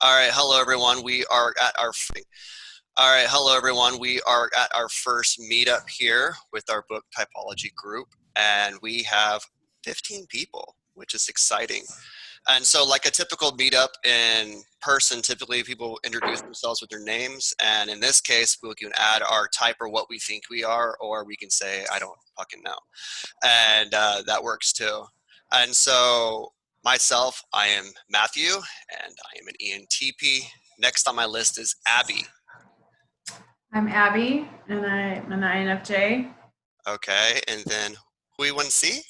All right, hello everyone. We are at our first meetup here with our book Typology group, and we have 15 people, which is exciting. And so, like a typical meetup in person, typically people introduce themselves with their names, and in this case, we can add our type or what we think we are, or we can say I don't fucking know, and that works too. And so, myself, I am Matthew, and I am an ENTP. Next on my list is Abby. I'm Abby, and I'm an INFJ. Okay, and then Hui Wen Si.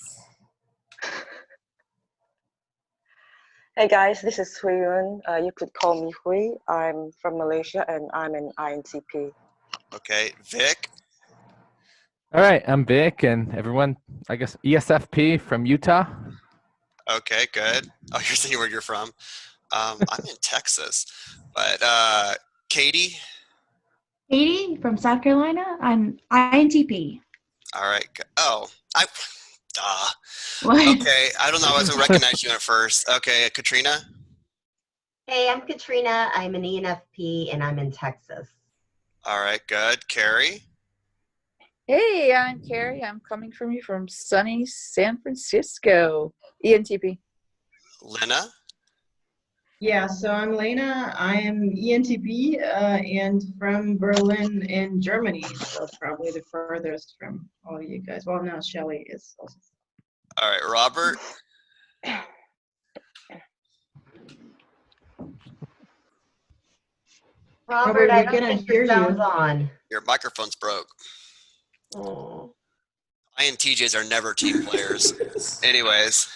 Hey guys, this is Hui Yun. You could call me Hui. I'm from Malaysia and I'm an INTP. Okay, Vic. All right, I'm Vic, and everyone, I guess ESFP from Utah. Okay, good. Oh, you're saying where you're from. I'm in Texas, but Katie. Katie from South Carolina. I'm INTP. All right. Oh, What? Okay, I don't know. I wasn't recognizing you at first. Okay, Katrina. Hey, I'm Katrina. I'm an ENFP and I'm in Texas. All right, good. Carrie. Hey, I'm Carrie. I'm coming from you from sunny San Francisco. ENTP. Lena. Yeah, so I'm Lena. I am ENTP and from Berlin in Germany. So probably the furthest from all you guys. Well, no, Shelly is also. All right, Robert. Robert, I we don't cannot think hear your sound's you. on. Your microphone's broke. Oh. INTJs are never team players. Anyways,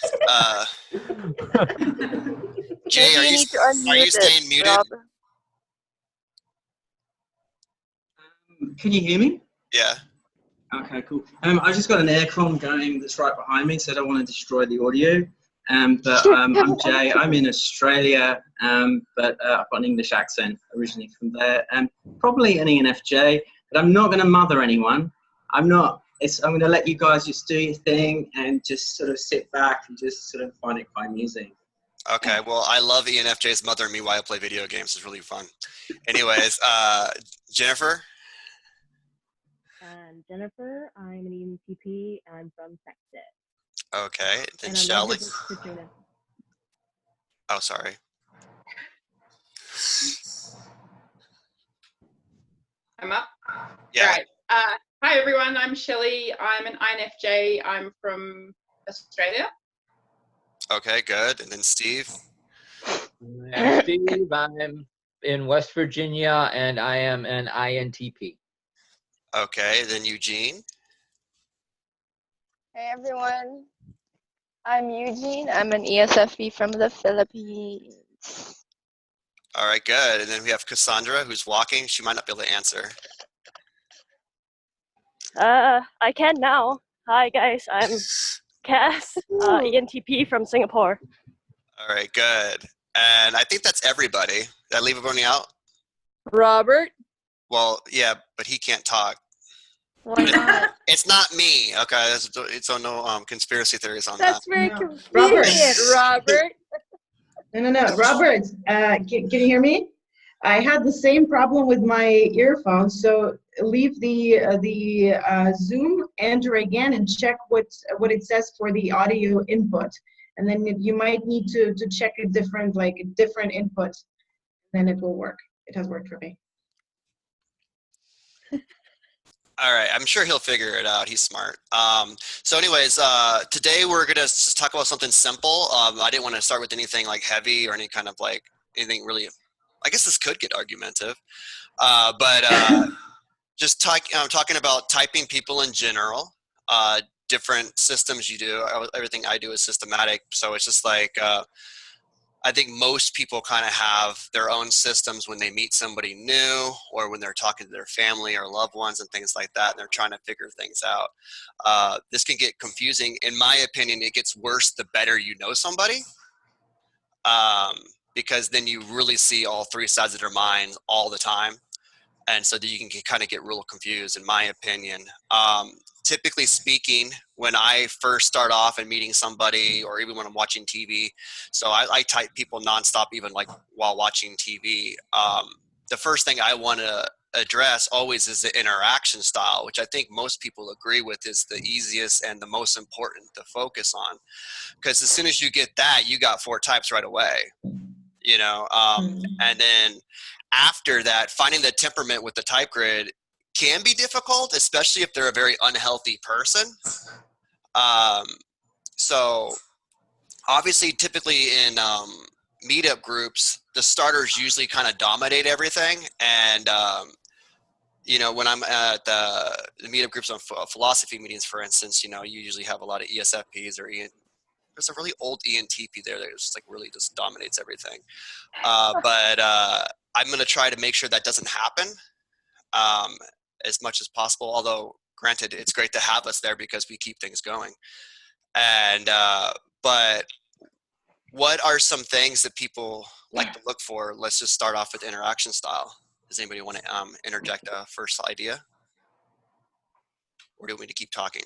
Jay, Maybe are you you need to unmute are you staying it, muted? Robert. Can you hear me? Yeah. Okay, cool. I just got an aircon going that's right behind me, so I don't want to destroy the audio. I'm Jay. I'm in Australia, but I've got an English accent originally from there. Probably an ENFJ, but I'm not going to mother anyone. I'm going to let you guys just do your thing and just sort of sit back and just sort of find it quite amusing. Okay, well, I love ENFJs mothering me while I play video games. It's really fun. Anyways, Jennifer. I'm Jennifer. I'm an ENTP. I'm from Texas. Okay, then and Shelly. Katrina. Oh, sorry. I'm up? Yeah. Right. Hi, everyone. I'm Shelley. I'm an INFJ. I'm from Australia. Okay, good. And then Steve. I'm Steve. I'm in West Virginia, and I am an INTP. Okay, then Eugene. Hey everyone, I'm Eugene. I'm an ESFP from the Philippines. All right, good. And then we have Cassandra, who's walking. She might not be able to answer. I can now. Hi guys, I'm Cass, ENTP from Singapore. All right, good. And I think that's everybody. Did I leave everybody out? Robert. Well, yeah, but he can't talk. Why not? It's not me. Okay, it's no conspiracy theories on That's that. very No. convenient, Robert. No. Robert, can you hear me? I had the same problem with my earphones, so leave the Zoom, enter again, and check what it says for the audio input, and then you might need to check a different input, then it will work. It has worked for me. All right, I'm sure he'll figure it out. He's smart. So anyways, today we're gonna just talk about something simple. I didn't want to start with anything like heavy or any kind of like anything really. I guess this could get argumentative, but just talking about typing people in general. Different systems you do. Everything I do is systematic, so it's just like. I think most people kind of have their own systems when they meet somebody new or when they're talking to their family or loved ones and things like that, and they're trying to figure things out. This can get confusing. In my opinion, it gets worse the better you know somebody, because then you really see all three sides of their mind all the time. And so that you can kind of get real confused, in my opinion. Typically speaking, when I first start off and meeting somebody, or even when I'm watching TV, so I type people nonstop, even like while watching TV. The first thing I want to address always is the interaction style, which I think most people agree with is the easiest and the most important to focus on. Because as soon as you get that, you got 4 types right away, you know. And then after that, finding the temperament with the type grid can be difficult, especially if they're a very unhealthy person. So obviously, typically in meetup groups, the starters usually kind of dominate everything. And you know, when I'm at the meetup groups on philosophy meetings, for instance, you know, you usually have a lot of ESFPs or there's a really old ENTP there that just like really just dominates everything. But I'm going to try to make sure that doesn't happen as much as possible. Although, granted, it's great to have us there because we keep things going. And but what are some things that people like to look for? Let's just start off with interaction style. Does anybody want to interject a first idea? Or do we need to keep talking?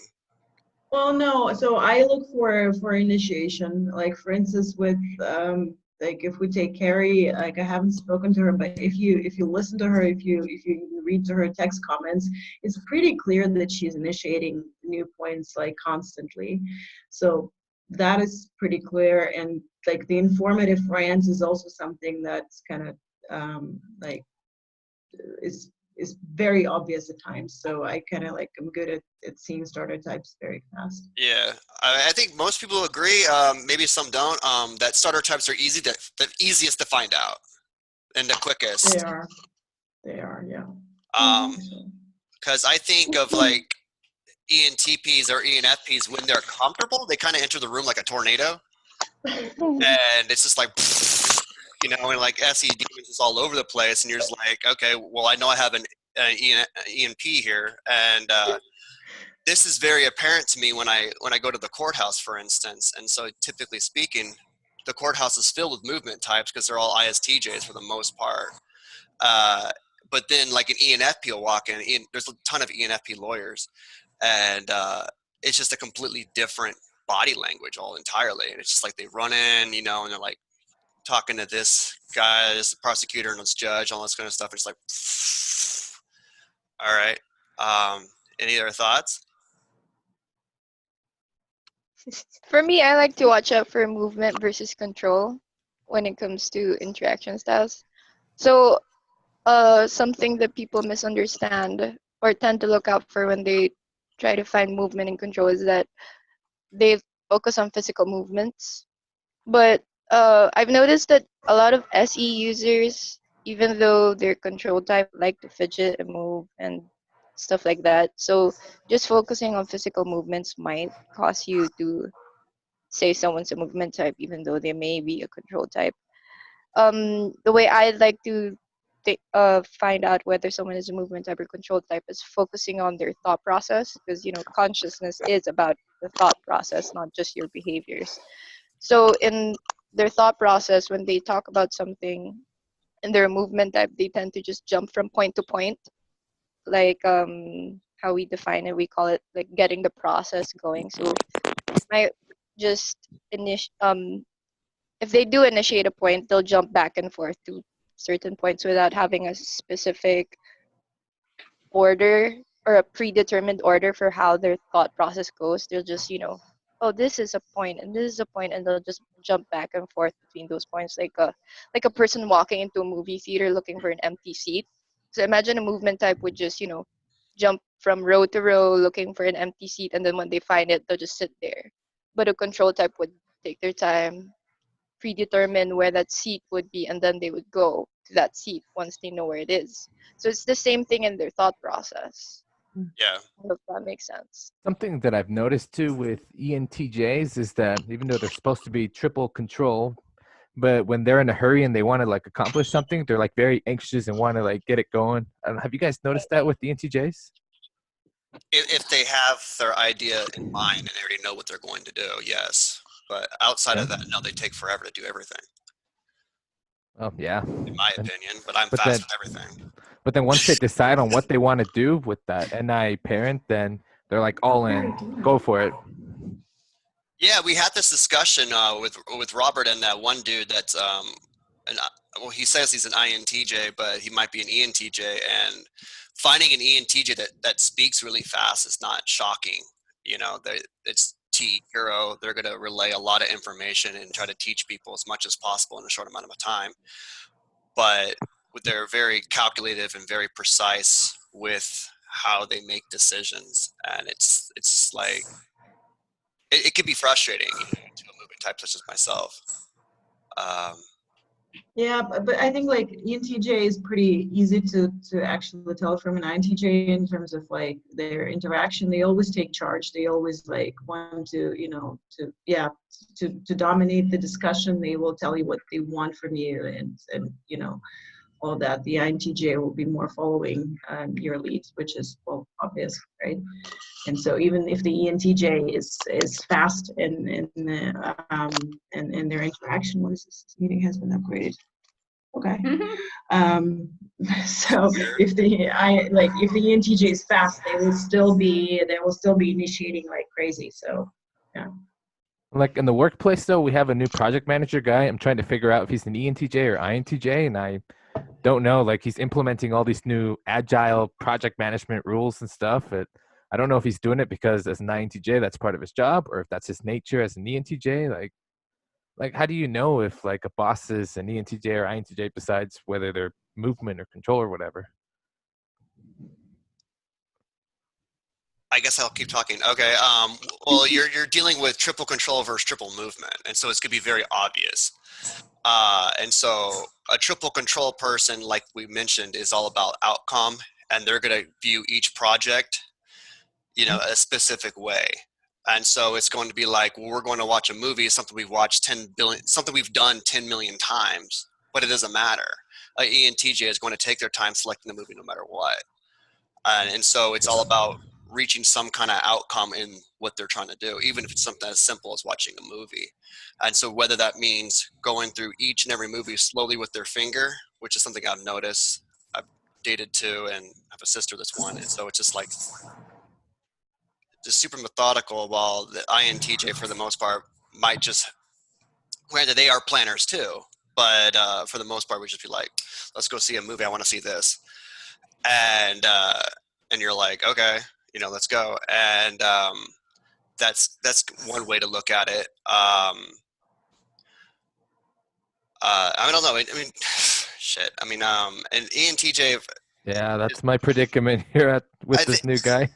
Well, no. So I look for initiation. Like for instance, with like if we take Carrie, like I haven't spoken to her, but if you listen to her, if you read to her text comments, it's pretty clear that she's initiating new points like constantly. So that is pretty clear. And like the informative rant is also something that's kind of like is very obvious at times. So I kind of like, I'm good at seeing starter types very fast. Yeah, I think most people agree. Maybe some don't. That starter types are the easiest to find out and the quickest. They are, yeah. Because I think of like ENTPs or ENFPs, when they're comfortable, they kind of enter the room like a tornado, and it's just like, you know, and like SE demons is all over the place, and you're just like, okay, well, I know I have an ENP here, and this is very apparent to me when I go to the courthouse, for instance. And so, typically speaking, the courthouse is filled with movement types because they're all ISTJs for the most part. But then, like an ENFP will walk in. There's a ton of ENFP lawyers, and it's just a completely different body language all entirely. And it's just like they run in, you know, and they're like talking to this guy, this prosecutor, and this judge, all this kind of stuff. It's like, all right. Any other thoughts? For me, I like to watch out for movement versus control when it comes to interaction styles. So, something that people misunderstand or tend to look out for when they try to find movement and control is that they focus on physical movements. But I've noticed that a lot of SE users, even though they're control type, like to fidget and move and stuff like that. So just focusing on physical movements might cause you to say someone's a movement type, even though they may be a control type. The way I like to find out whether someone is a movement type or control type is focusing on their thought process, because you know consciousness is about the thought process, not just your behaviors. So in their thought process, when they talk about something and they're a movement type, they tend to just jump from point to point, like how we define it, we call it like getting the process going. So I just if they do initiate a point, they'll jump back and forth to certain points without having a specific order or a predetermined order for how their thought process goes. They'll just, you know, oh, this is a point and this is a point, and they'll just jump back and forth between those points, like a person walking into a movie theater looking for an empty seat. So imagine a movement type would just, you know, jump from row to row looking for an empty seat, and then when they find it, they'll just sit there. But a control type would take their time, predetermine where that seat would be, and then they would go to that seat once they know where it is. So it's the same thing in their thought process. Yeah. I hope that makes sense. Something that I've noticed too with ENTJs is that even though they're supposed to be triple control, but when they're in a hurry and they want to like accomplish something, they're like very anxious and want to like get it going. Have you guys noticed that with ENTJs? If they have their idea in mind and they already know what they're going to do, yes. But outside of that, no, they take forever to do everything. Oh yeah. in my And, opinion. But I'm but fast then with everything. but then once they decide on what they want to do with that NI parent, then they're like all in. Go for it. Yeah, we had this discussion with Robert and that one dude that's well, he says he's an INTJ, but he might be an ENTJ. And finding an ENTJ that speaks really fast is not shocking. You know, it's T hero. They're going to relay a lot of information and try to teach people as much as possible in a short amount of time. But they're very calculative and very precise with how they make decisions, and it's like it can be frustrating, you know, to a moving type such as myself. Yeah, but I think like ENTJ is pretty easy to actually tell from an INTJ in terms of like their interaction. They always take charge. They always like want to, you know, to dominate the discussion. They will tell you what they want from you, and you know, all that. The INTJ will be more following your leads, which is, well, obvious, right? And so even if the ENTJ is fast in their interaction, what is this? This meeting has been upgraded. Okay. So if the ENTJ is fast, they will still be initiating like crazy. So yeah. Like in the workplace, though, we have a new project manager guy. I'm trying to figure out if he's an ENTJ or INTJ, and I don't know. Like he's implementing all these new agile project management rules and stuff. I don't know if he's doing it because as an INTJ, that's part of his job, or if that's his nature as an ENTJ. Like how do you know if like a boss is an ENTJ or INTJ besides whether they're movement or control or whatever? I guess I'll keep talking. Okay. Well, you're dealing with triple control versus triple movement, and so it's gonna be very obvious. And so a triple control person, like we mentioned, is all about outcome, and they're gonna view each project, you know, a specific way. And so it's going to be like, well, we're going to watch a movie, something we've watched 10 billion, something we've done 10 million times, but it doesn't matter. A ENTJ is going to take their time selecting the movie no matter what. And so it's all about reaching some kind of outcome in what they're trying to do, even if it's something as simple as watching a movie. And so whether that means going through each and every movie slowly with their finger, which is something I've noticed. I've dated two and have a sister that's one. And so it's just like, just super methodical, while the INTJ for the most part might just, granted they are planners too, but for the most part we just be like, let's go see a movie, I want to see this. And you're like, okay, you know, let's go. And that's one way to look at it. I don't know. I mean, shit. I mean, an ENTJ. Yeah, that's my predicament here with this new guy.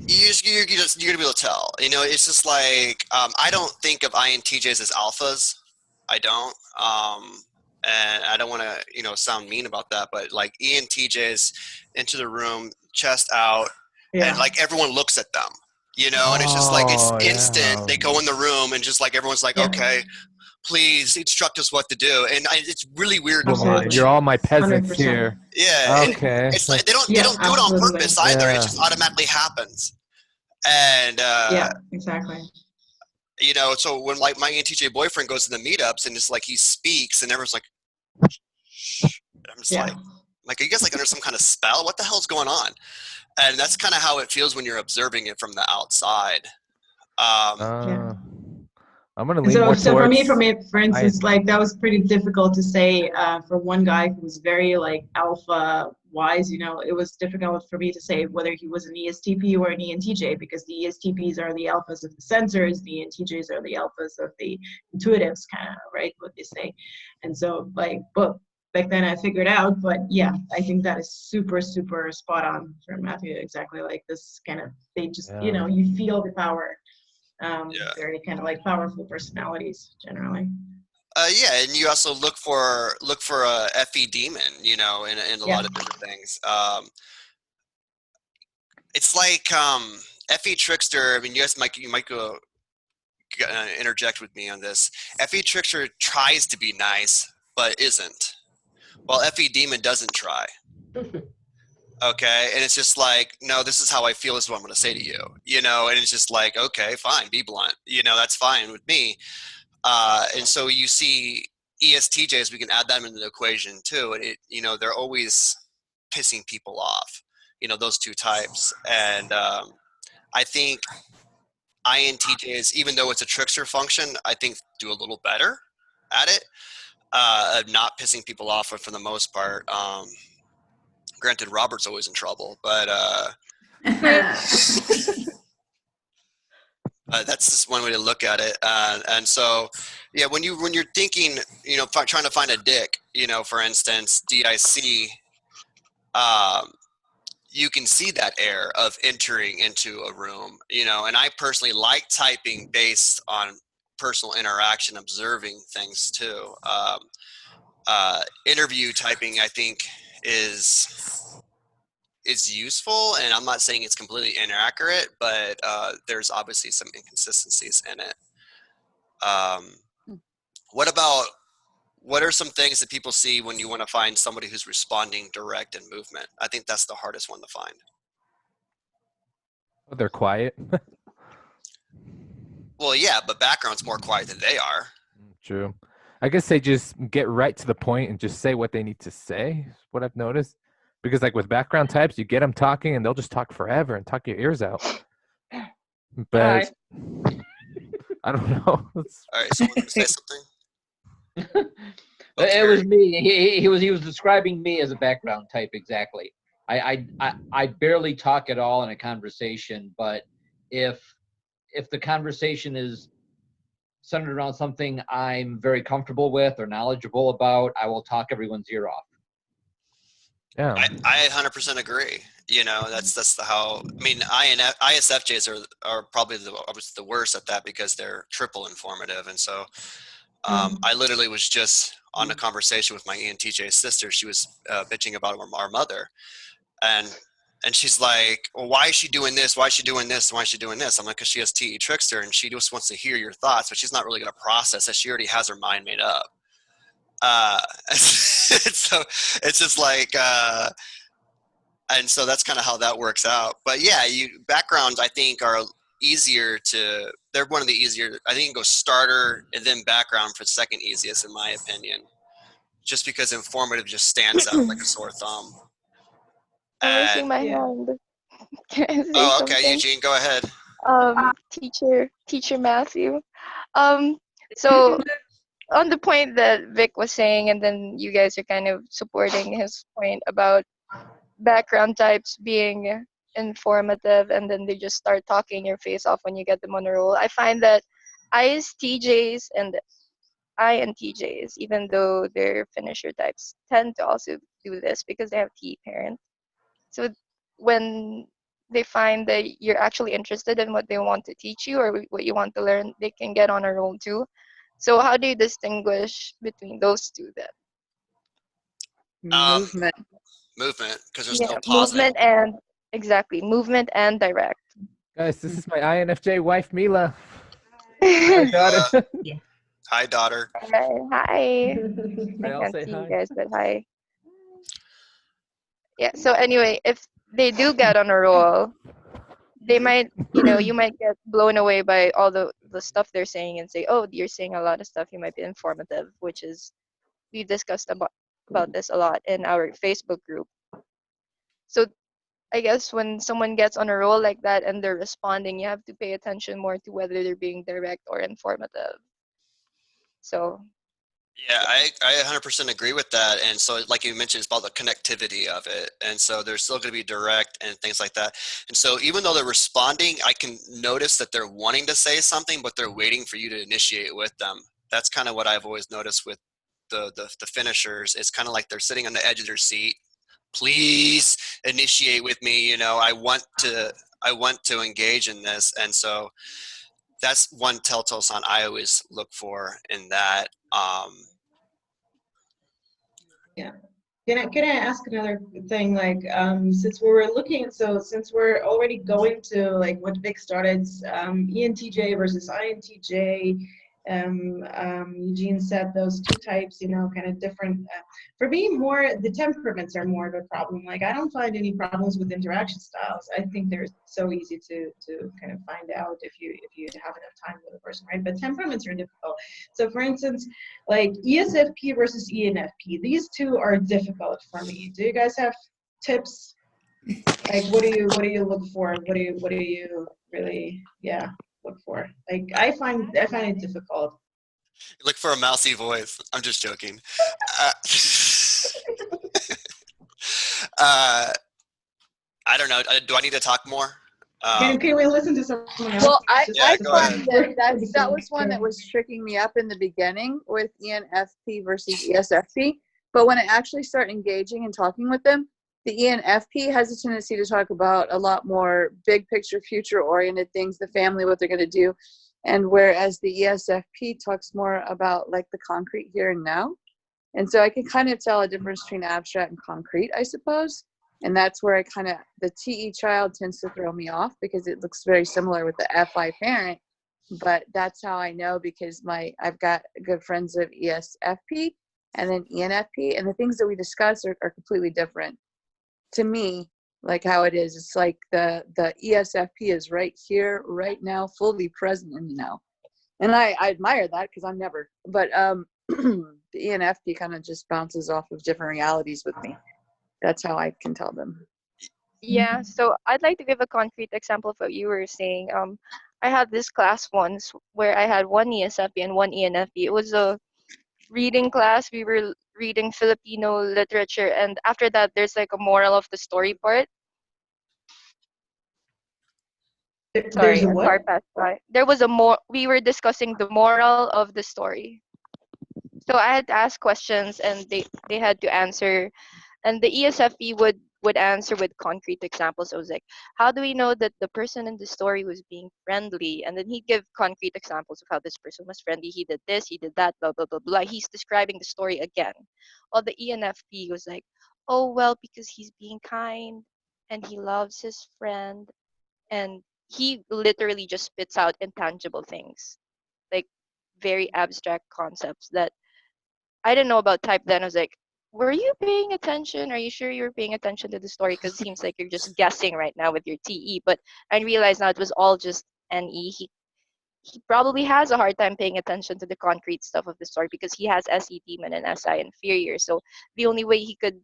You're gonna be able to tell. You know, it's just like I don't think of INTJs as alphas. I don't. And I don't want to, you know, sound mean about that, but like ENTJs into the room, chest out, and like everyone looks at them. You know, and it's just like it's instant. Yeah. They go in the room and just like everyone's like, okay, please instruct us what to do. And it's really weird to watch. You're all my peasants 100%. here. Yeah. Okay. It's like they don't do it on purpose either. It just automatically happens. And yeah, exactly. you know, so when like my ENTJ boyfriend goes to the meetups and it's like he speaks and everyone's like, shh. I'm just like, are you guys like under some kind of spell? What the hell's going on? And that's kind of how it feels when you're observing it from the outside. I'm gonna lean more so towards. for instance, like that was pretty difficult to say for one guy who was very like alpha wise. You know, it was difficult for me to say whether he was an ESTP or an ENTJ, because the ESTPs are the alphas of the sensors, the ENTJs are the alphas of the intuitives, kind of, right? What they say. And so like, but back then I figured out, but yeah, I think that is super spot on for Matthew. Exactly like this kind of, they just, you know, you feel the power. Very kind of like powerful personalities generally. Yeah, and you also look for a FE demon, you know, in a lot of different things. It's like FE trickster. I mean, you might go interject with me on this. FE trickster tries to be nice, but isn't. While FE demon doesn't try. Okay, and it's just like, no, this is how I feel, this is what I'm going to say to you, you know, and it's just like, okay, fine, be blunt, you know, that's fine with me. And so you see ESTJs, we can add them into the equation too. And they're always pissing people off, those two types. And I think INTJs, even though it's a trickster function, I think do a little better at it, not pissing people off for the most part. Granted, Robert's always in trouble, but that's just one way to look at it. And so, yeah, when you're thinking, trying to find a dick, for instance, DIC, you can see that air of entering into a room, and I personally like typing based on personal interaction, observing things too. Interview typing, I think, is useful, and I'm not saying it's completely inaccurate, but there's obviously some inconsistencies in it. What are some things that people see when you want to find somebody who's responding direct in movement? I think that's the hardest one to find. Oh, they're quiet. Well, yeah, but background's more quiet than they are. True. I guess they just get right to the point and just say what they need to say, is what I've noticed. Because like with background types, you get them talking and they'll just talk forever and talk your ears out. But I don't know. All right, someone want to say something? It was me. He was describing me as a background type exactly. I barely talk at all in a conversation, but if the conversation is centered around something I'm very comfortable with or knowledgeable about, I will talk everyone's ear off. Yeah, I 100% agree. That's how. I mean, ISFJs are probably the worst at that because they're triple informative, and so I literally was just on a conversation with my ENTJ sister. She was bitching about our mother, and she's like, well, why is she doing this? Why is she doing this? Why is she doing this? I'm like, because she has TE trickster, and she just wants to hear your thoughts, but she's not really going to process it. She already has her mind made up. So it's just like, and so that's kind of how that works out. But yeah, backgrounds I think are easier to. They're one of the easier. I think you can go starter and then background for second easiest in my opinion, just because informative just stands out like a sore thumb. I'm raising my hand. Can I say Oh, okay, something? Eugene, go ahead. Teacher Matthew. So on the point that Vic was saying, and then you guys are kind of supporting his point about background types being informative, and then they just start talking your face off when you get them on a roll. I find that ISTJs and INTJs, even though they're finisher types, tend to also do this because they have T parent. So when they find that you're actually interested in what they want to teach you or what you want to learn, they can get on a roll too. So how do you distinguish between those two then? Movement. Movement, because there's no pausing. Movement and movement and direct. guys, this is my INFJ wife, Mila. Hi, daughter. Yeah. Hi, daughter. Hi. I I'll can't say see hi. you guys, but hi. Yeah. So anyway, if they do get on a roll, they might, you might get blown away by all the stuff they're saying and say, oh, you're saying a lot of stuff. You might be informative, which is, we discussed about this a lot in our Facebook group. So I guess when someone gets on a roll like that and they're responding, you have to pay attention more to whether they're being direct or informative. So Yeah, I 100% agree with that. And so, like you mentioned, it's about the connectivity of it. And so they're still going to be direct and things like that. And so even though they're responding, I can notice that they're wanting to say something, but they're waiting for you to initiate with them. That's kind of what I've always noticed with the finishers. It's kind of like they're sitting on the edge of their seat. Please initiate with me. I want to engage in this. And so that's one telltale sign I always look for in that. Yeah. Can I ask another thing? Like, since we're already going to like what Vic started, ENTJ versus INTJ, Eugene said those two types, you know, kind of different. For me, more the temperaments are more of a problem. Like I don't find any problems with interaction styles. I think they're so easy to kind of find out if you have enough time with a person, right? But temperaments are difficult. So for instance, like ESFP versus ENFP, these two are difficult for me. Do you guys have tips? Like what do you look for? What do you really look for? Like I find it difficult. Look for a mousy voice. I'm just joking. Uh, I don't know. Do I need to talk more? Can we listen to someone else? Well, I go ahead. find that was one that was tricking me up in the beginning with ENFP versus ESFP. But when I actually start engaging and talking with them, the ENFP has a tendency to talk about a lot more big picture, future oriented things, the family, what they're going to do. And whereas the ESFP talks more about like the concrete here and now. And so I can kind of tell a difference between abstract and concrete, I suppose. And that's where the TE child tends to throw me off because it looks very similar with the FI parent. But that's how I know because I've got good friends of ESFP and then ENFP, and the things that we discuss are completely different. To me, like how it is, it's like the ESFP is right here, right now, fully present in the now. And I admire that because I'm never, but the ENFP kind of just bounces off of different realities with me. That's how I can tell them. Yeah, so I'd like to give a concrete example of what you were saying. I had this class once where I had one ESFP and one ENFP. It was a reading class. We were reading Filipino literature, and after that, there's like a moral of the story part. Sorry, There's a a what? car passed by. There was we were discussing the moral of the story. So I had to ask questions, and they had to answer, and the ESFP would answer with concrete examples. I was like, how do we know that the person in the story was being friendly? And then he'd give concrete examples of how this person was friendly. He did this, he did that, blah blah blah blah. He's describing the story again. While the ENFP was like, oh well, because he's being kind and he loves his friend, and he literally just spits out intangible things, like very abstract concepts that I didn't know about type then. I was like, were you paying attention? Are you sure you were paying attention to the story? Because it seems like you're just guessing right now with your TE. But I realized now it was all just NE. He probably has a hard time paying attention to the concrete stuff of the story because he has SE demon and SI inferior. So the only way he could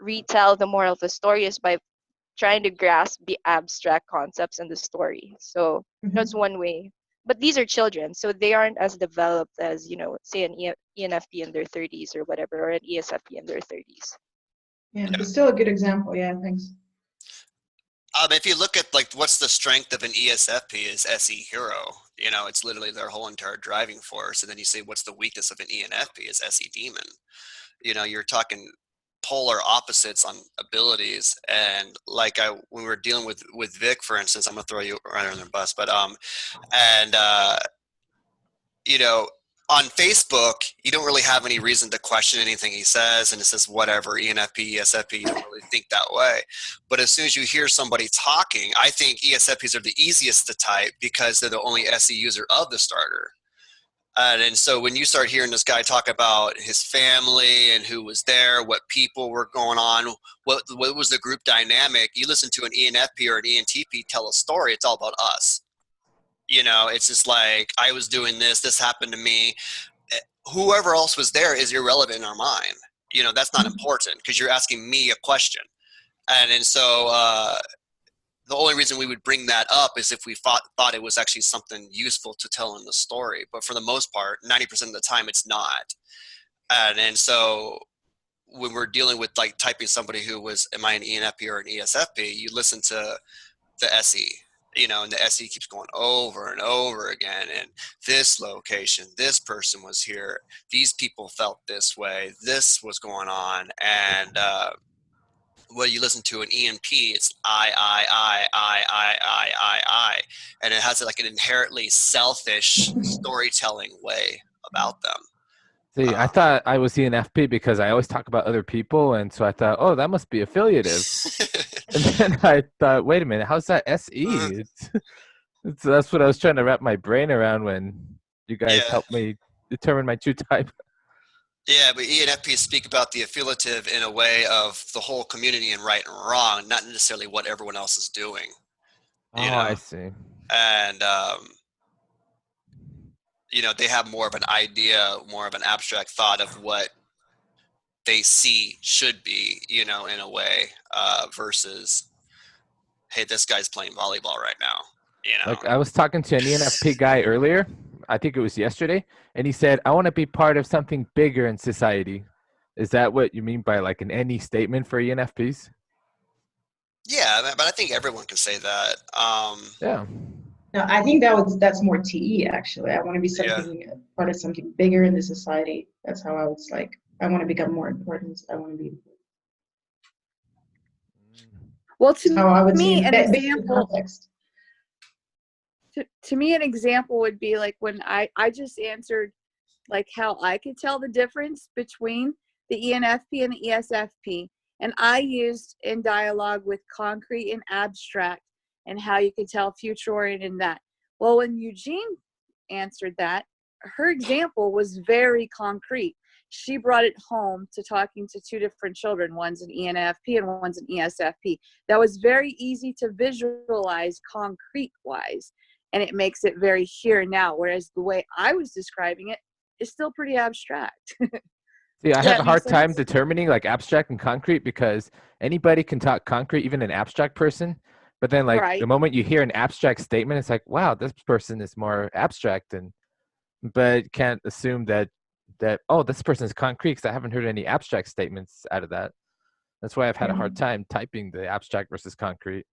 retell the moral of the story is by trying to grasp the abstract concepts in the story. So that's one way. But these are children, so they aren't as developed as, say an ENFP in their 30s or whatever, or an ESFP in their 30s. Yeah, but still a good example. Yeah, thanks. If you look at like what's the strength of an ESFP is SE hero. It's literally their whole entire driving force. And then you say what's the weakness of an ENFP is SE demon. You're talking polar opposites on abilities. And like when we were dealing with Vic, for instance, I'm gonna throw you right under the bus, but on Facebook, you don't really have any reason to question anything he says, and it says whatever, ENFP, ESFP, you don't really think that way. But as soon as you hear somebody talking, I think ESFPs are the easiest to type because they're the only SE user of the starter. And so when you start hearing this guy talk about his family and who was there, what people were going on, what was the group dynamic, you listen to an ENFP or an ENTP tell a story, it's all about us. It's just like, I was doing this happened to me. Whoever else was there is irrelevant in our mind. That's not important because you're asking me a question. And so the only reason we would bring that up is if we thought it was actually something useful to tell in the story. But for the most part, 90% of the time, it's not. And so when we're dealing with like typing somebody who was, am I an ENFP or an ESFP, you listen to the SE. And the SE keeps going over and over again. And this location, this person was here. These people felt this way. This was going on. And well, you listen to an ENP, it's I. And it has like an inherently selfish storytelling way about them. See, I thought I was ENFP because I always talk about other people, and so I thought, oh, that must be affiliative. And then I thought, wait a minute, how's that SE? That's what I was trying to wrap my brain around when you guys Yeah. help me determine my true type. Yeah, but ENFPs speak about the affiliative in a way of the whole community and right and wrong, not necessarily what everyone else is doing. Oh, You know, I see. and you know, they have more of an idea, more of an abstract thought of what they see should be, you know, in a way, versus, hey, this guy's playing volleyball right now, you know. Like I was talking to an ENFP guy earlier, I think it was yesterday, and he said, I want to be part of something bigger in society. Is that what you mean by like an any statement for ENFPs? Yeah, but I think everyone can say that. Yeah. No, I think that's more TE actually. I want to be something part of something bigger in the society. That's how I was like. I want to become more important. I want to be. Well, to How I would me, see an it based on example. context. To me, an example would be like when I just answered like how I could tell the difference between the ENFP and the ESFP. And I used in dialogue with concrete and abstract and how you could tell future oriented in that. Well, when Eugene answered that, her example was very concrete. She brought it home to talking to two different children. One's an ENFP and one's an ESFP. That was very easy to visualize concrete wise. And it makes it very here and now. Whereas the way I was describing it is still pretty abstract. See, I Does have that a make hard time sense? determining like abstract and concrete because anybody can talk concrete, even an abstract person. But then like the Right. moment you hear an abstract statement, it's like, wow, this person is more abstract, and but can't assume that oh, this person is concrete because I haven't heard any abstract statements out of that. That's why I've had a hard time typing the abstract versus concrete,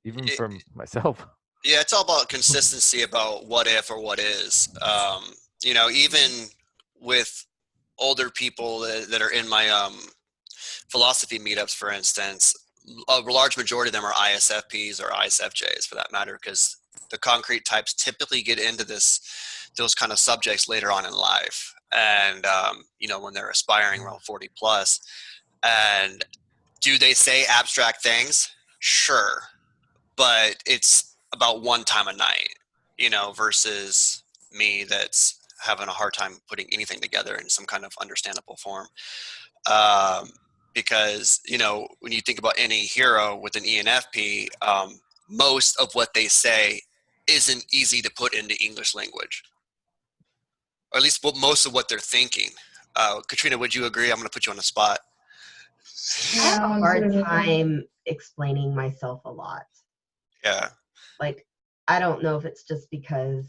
even from myself. Yeah, it's all about consistency about what if or what is. You know, even with older people that are in my philosophy meetups, for instance, a large majority of them are ISFPs or ISFJs for that matter, because the concrete types typically get into those kind of subjects later on in life. And, you know, when they're aspiring around 40 plus, and do they say abstract things? Sure. But it's about one time a night, you know, versus me that's having a hard time putting anything together in some kind of understandable form. Because, you know, when you think about any hero with an ENFP, most of what they say isn't easy to put into English language, or at least most of what they're thinking. Katrina, would you agree? I'm going to put you on the spot. I have a hard time explaining myself a lot. Yeah. Like, I don't know if it's just because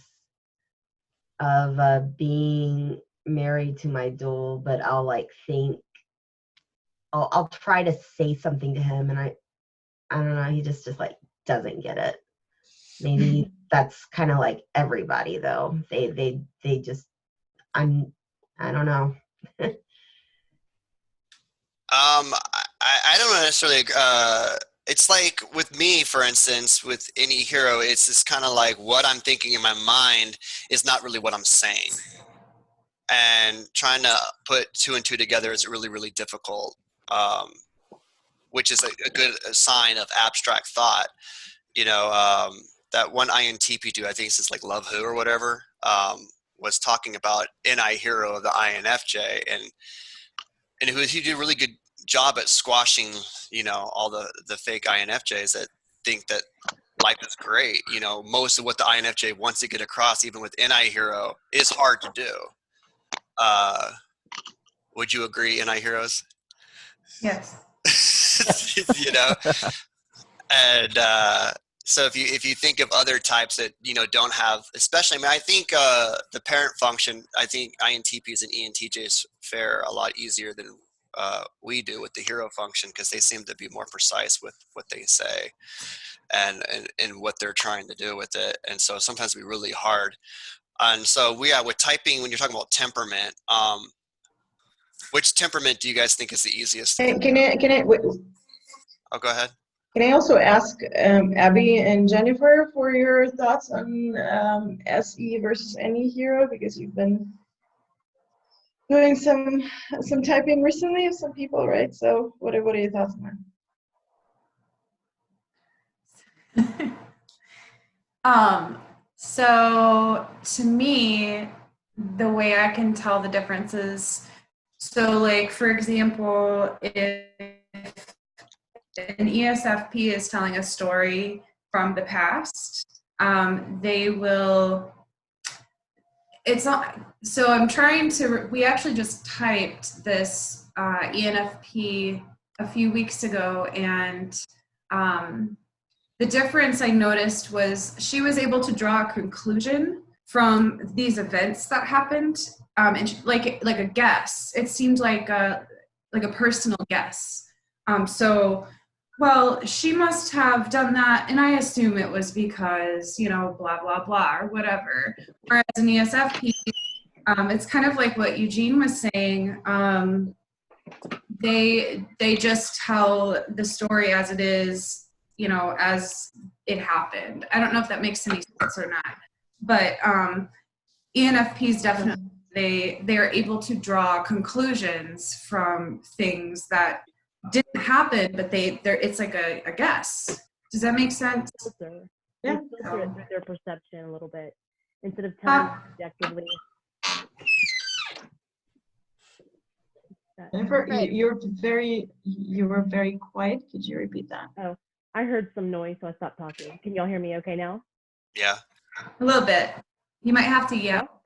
of being married to my dual, but I'll like think, I'll try to say something to him, and I don't know, he just like doesn't get it. Maybe that's kind of like everybody though. They just, I don't know. I don't necessarily. It's like with me, for instance, with any hero, it's just kind of like what I'm thinking in my mind is not really what I'm saying, and trying to put two and two together is really, really difficult. Which is a good sign of abstract thought. You know, that one INTP dude, I think it's like Love Who or whatever, was talking about NI hero of the INFJ, and he did a really good job at squashing, you know, all the fake INFJs that think that life is great. You know, most of what the INFJ wants to get across, even with NI hero, is hard to do. Would you agree, NI heroes? Yes. You know, and so if you think of other types that, you know, don't have, especially, I mean, I think the parent function, I think INTPs and ENTJs fare a lot easier than we do with the hero function, because they seem to be more precise with what they say and what they're trying to do with it, and so sometimes it'd be really hard. And so with typing, when you're talking about temperament, which temperament do you guys think is the easiest? Can I wait, Oh, go ahead. can I also ask Abby and Jennifer for your thoughts on SE versus any hero, because you've been doing some typing recently of some people, right? So what are your thoughts on that? So to me, the way I can tell the differences, so like for example, if an ESFP is telling a story from the past, they will, it's not, so I'm trying to, we actually just typed this ENFP a few weeks ago, and the difference I noticed was she was able to draw a conclusion from these events that happened, and like a guess. It seemed like a personal guess. So, well, she must have done that, and I assume it was because blah blah blah or whatever. Whereas an ESFP, it's kind of like what Eugene was saying. They just tell the story as it is, as it happened. I don't know if that makes any sense or not, but ENFPs definitely, they are able to draw conclusions from things that didn't happen, but it's like a guess. Does that make sense? Yeah. They filter it through their perception a little bit instead of telling objectively. Jennifer, you were very quiet. Could you repeat that? Oh, I heard some noise, so I stopped talking. Can y'all hear me okay now? Yeah. A little bit. You might have to yell.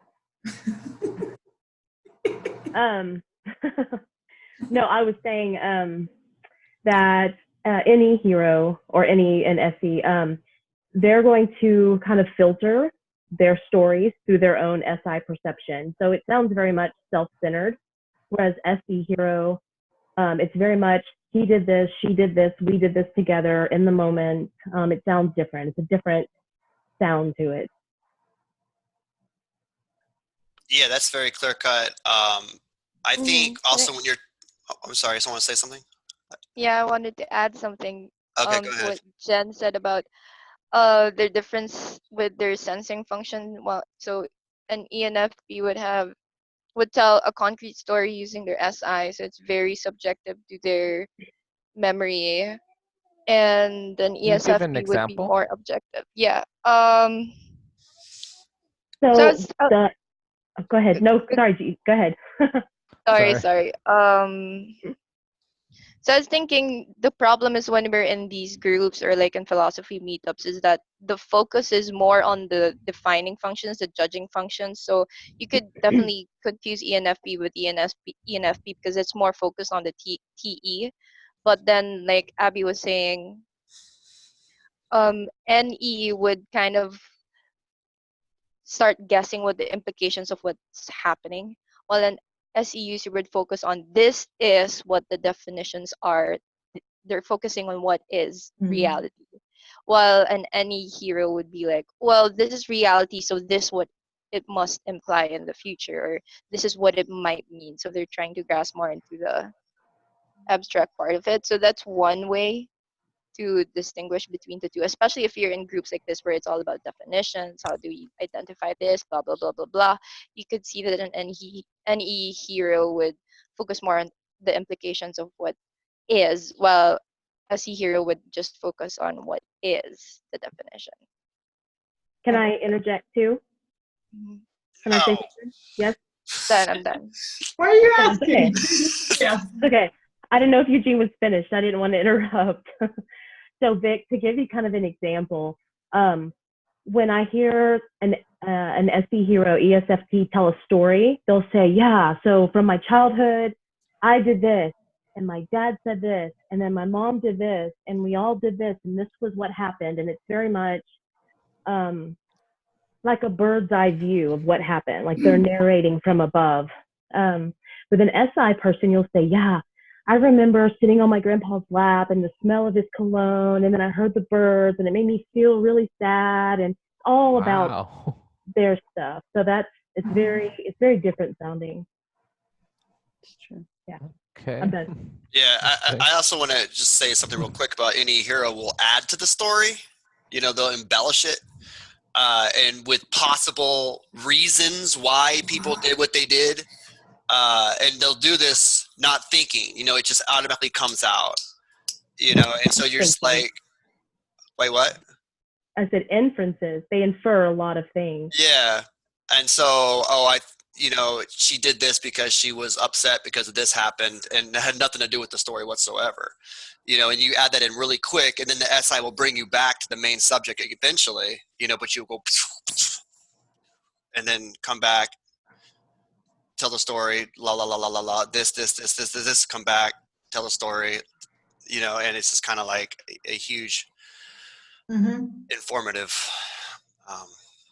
No, I was saying that any hero or any SE, they're going to kind of filter their stories through their own SI perception. So it sounds very much self-centered, whereas SE hero, it's very much he did this, she did this, we did this together in the moment. It sounds different. It's a different sound to it. Yeah, that's very clear cut. I think also when you're, I'm sorry, someone say something? Yeah, I wanted to add something Okay, go to ahead. what Jen said about their difference with their sensing function. Well, so an ENFP would tell a concrete story using their SI, so it's very subjective to their memory, and an Can you give an ESFP would be example? more objective. Yeah. So go ahead. No, sorry, G, go ahead. Sorry. So I was thinking the problem is when we're in these groups or like in philosophy meetups is that the focus is more on the defining functions, the judging functions. So you could definitely confuse ENFP with ENFP because it's more focused on the TE. But then like Abby was saying, NE would kind of start guessing what the implications of what's happening, while an SE user would focus on this is what the definitions are. They're focusing on what is reality, while an NE hero would be like, well, this is reality, so this what it must imply in the future, or this is what it might mean. So they're trying to grasp more into the abstract part of it. So that's one way to distinguish between the two, especially if you're in groups like this where it's all about definitions. How do we identify this? Blah blah blah blah blah. You could see that an NE hero would focus more on the implications of what is, while SE hero would just focus on what is the definition. Can I interject too? Can I say something? Yes? Then I'm done. Why are you asking? Okay. Yeah. Okay. I didn't know if Eugene was finished. I didn't want to interrupt. So Vic, to give you kind of an example, when I hear an SE hero, ESFP tell a story, they'll say, yeah, so from my childhood, I did this, and my dad said this, and then my mom did this, and we all did this, and this was what happened. And it's very much like a bird's eye view of what happened, like they're narrating from above. With an SI person, you'll say, yeah, I remember sitting on my grandpa's lap and the smell of his cologne, and then I heard the birds, and it made me feel really sad, and all about their stuff. So it's very different sounding. It's true. Yeah. Okay. I'm done. Yeah, I also want to just say something real quick about any hero will add to the story. They'll embellish it, and with possible reasons why people did what they did. And they'll do this not thinking, it just automatically comes out, and so you're just like, wait, what? I said inferences. They infer a lot of things. Yeah. And so, she did this because she was upset because this happened and it had nothing to do with the story whatsoever. And you add that in really quick, and then the SI will bring you back to the main subject eventually, but you'll go and then come back, tell the story, la la la la la la, this, come back, tell the story, and it's just kind of like a huge informative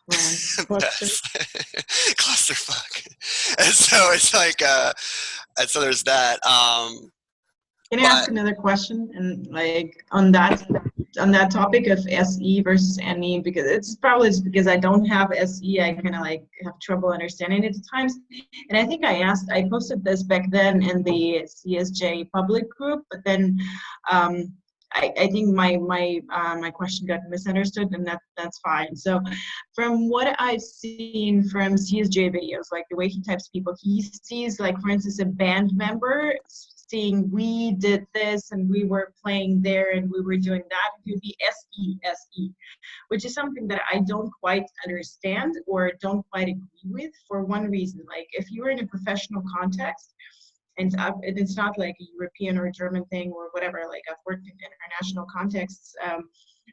mess. Clusterfuck. And so it's like and so there's that. Can I ask another question, and like on that topic of SE versus NE, because it's probably just because I don't have SE, I kind of like have trouble understanding it at times. And I think I posted this back then in the CSJ public group, but then I think my question got misunderstood, and that's fine. So from what I've seen from CSJ videos, like the way he types people, he sees, like, for instance, a band member saying, we did this and we were playing there and we were doing that. It would be SE, which is something that I don't quite understand or don't quite agree with, for one reason. Like, if you're in a professional context, and it's not like a European or a German thing or whatever, like I've worked in international contexts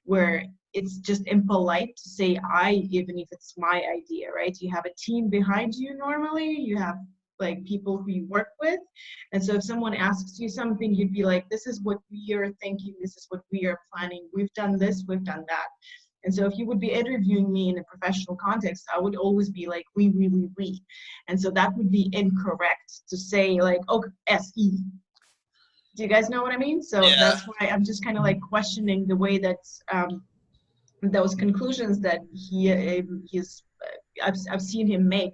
where it's just impolite to say I, even if it's my idea, right? You have a team behind you normally, you have like people who you work with. And so if someone asks you something, you'd be like, this is what we are thinking, this is what we are planning, we've done this, we've done that. And so if you would be interviewing me in a professional context, I would always be like, we. And so that would be incorrect to say like, oh, SE. Do you guys know what I mean? So yeah. That's why I'm just kind of like questioning the way that those conclusions that I've seen him make.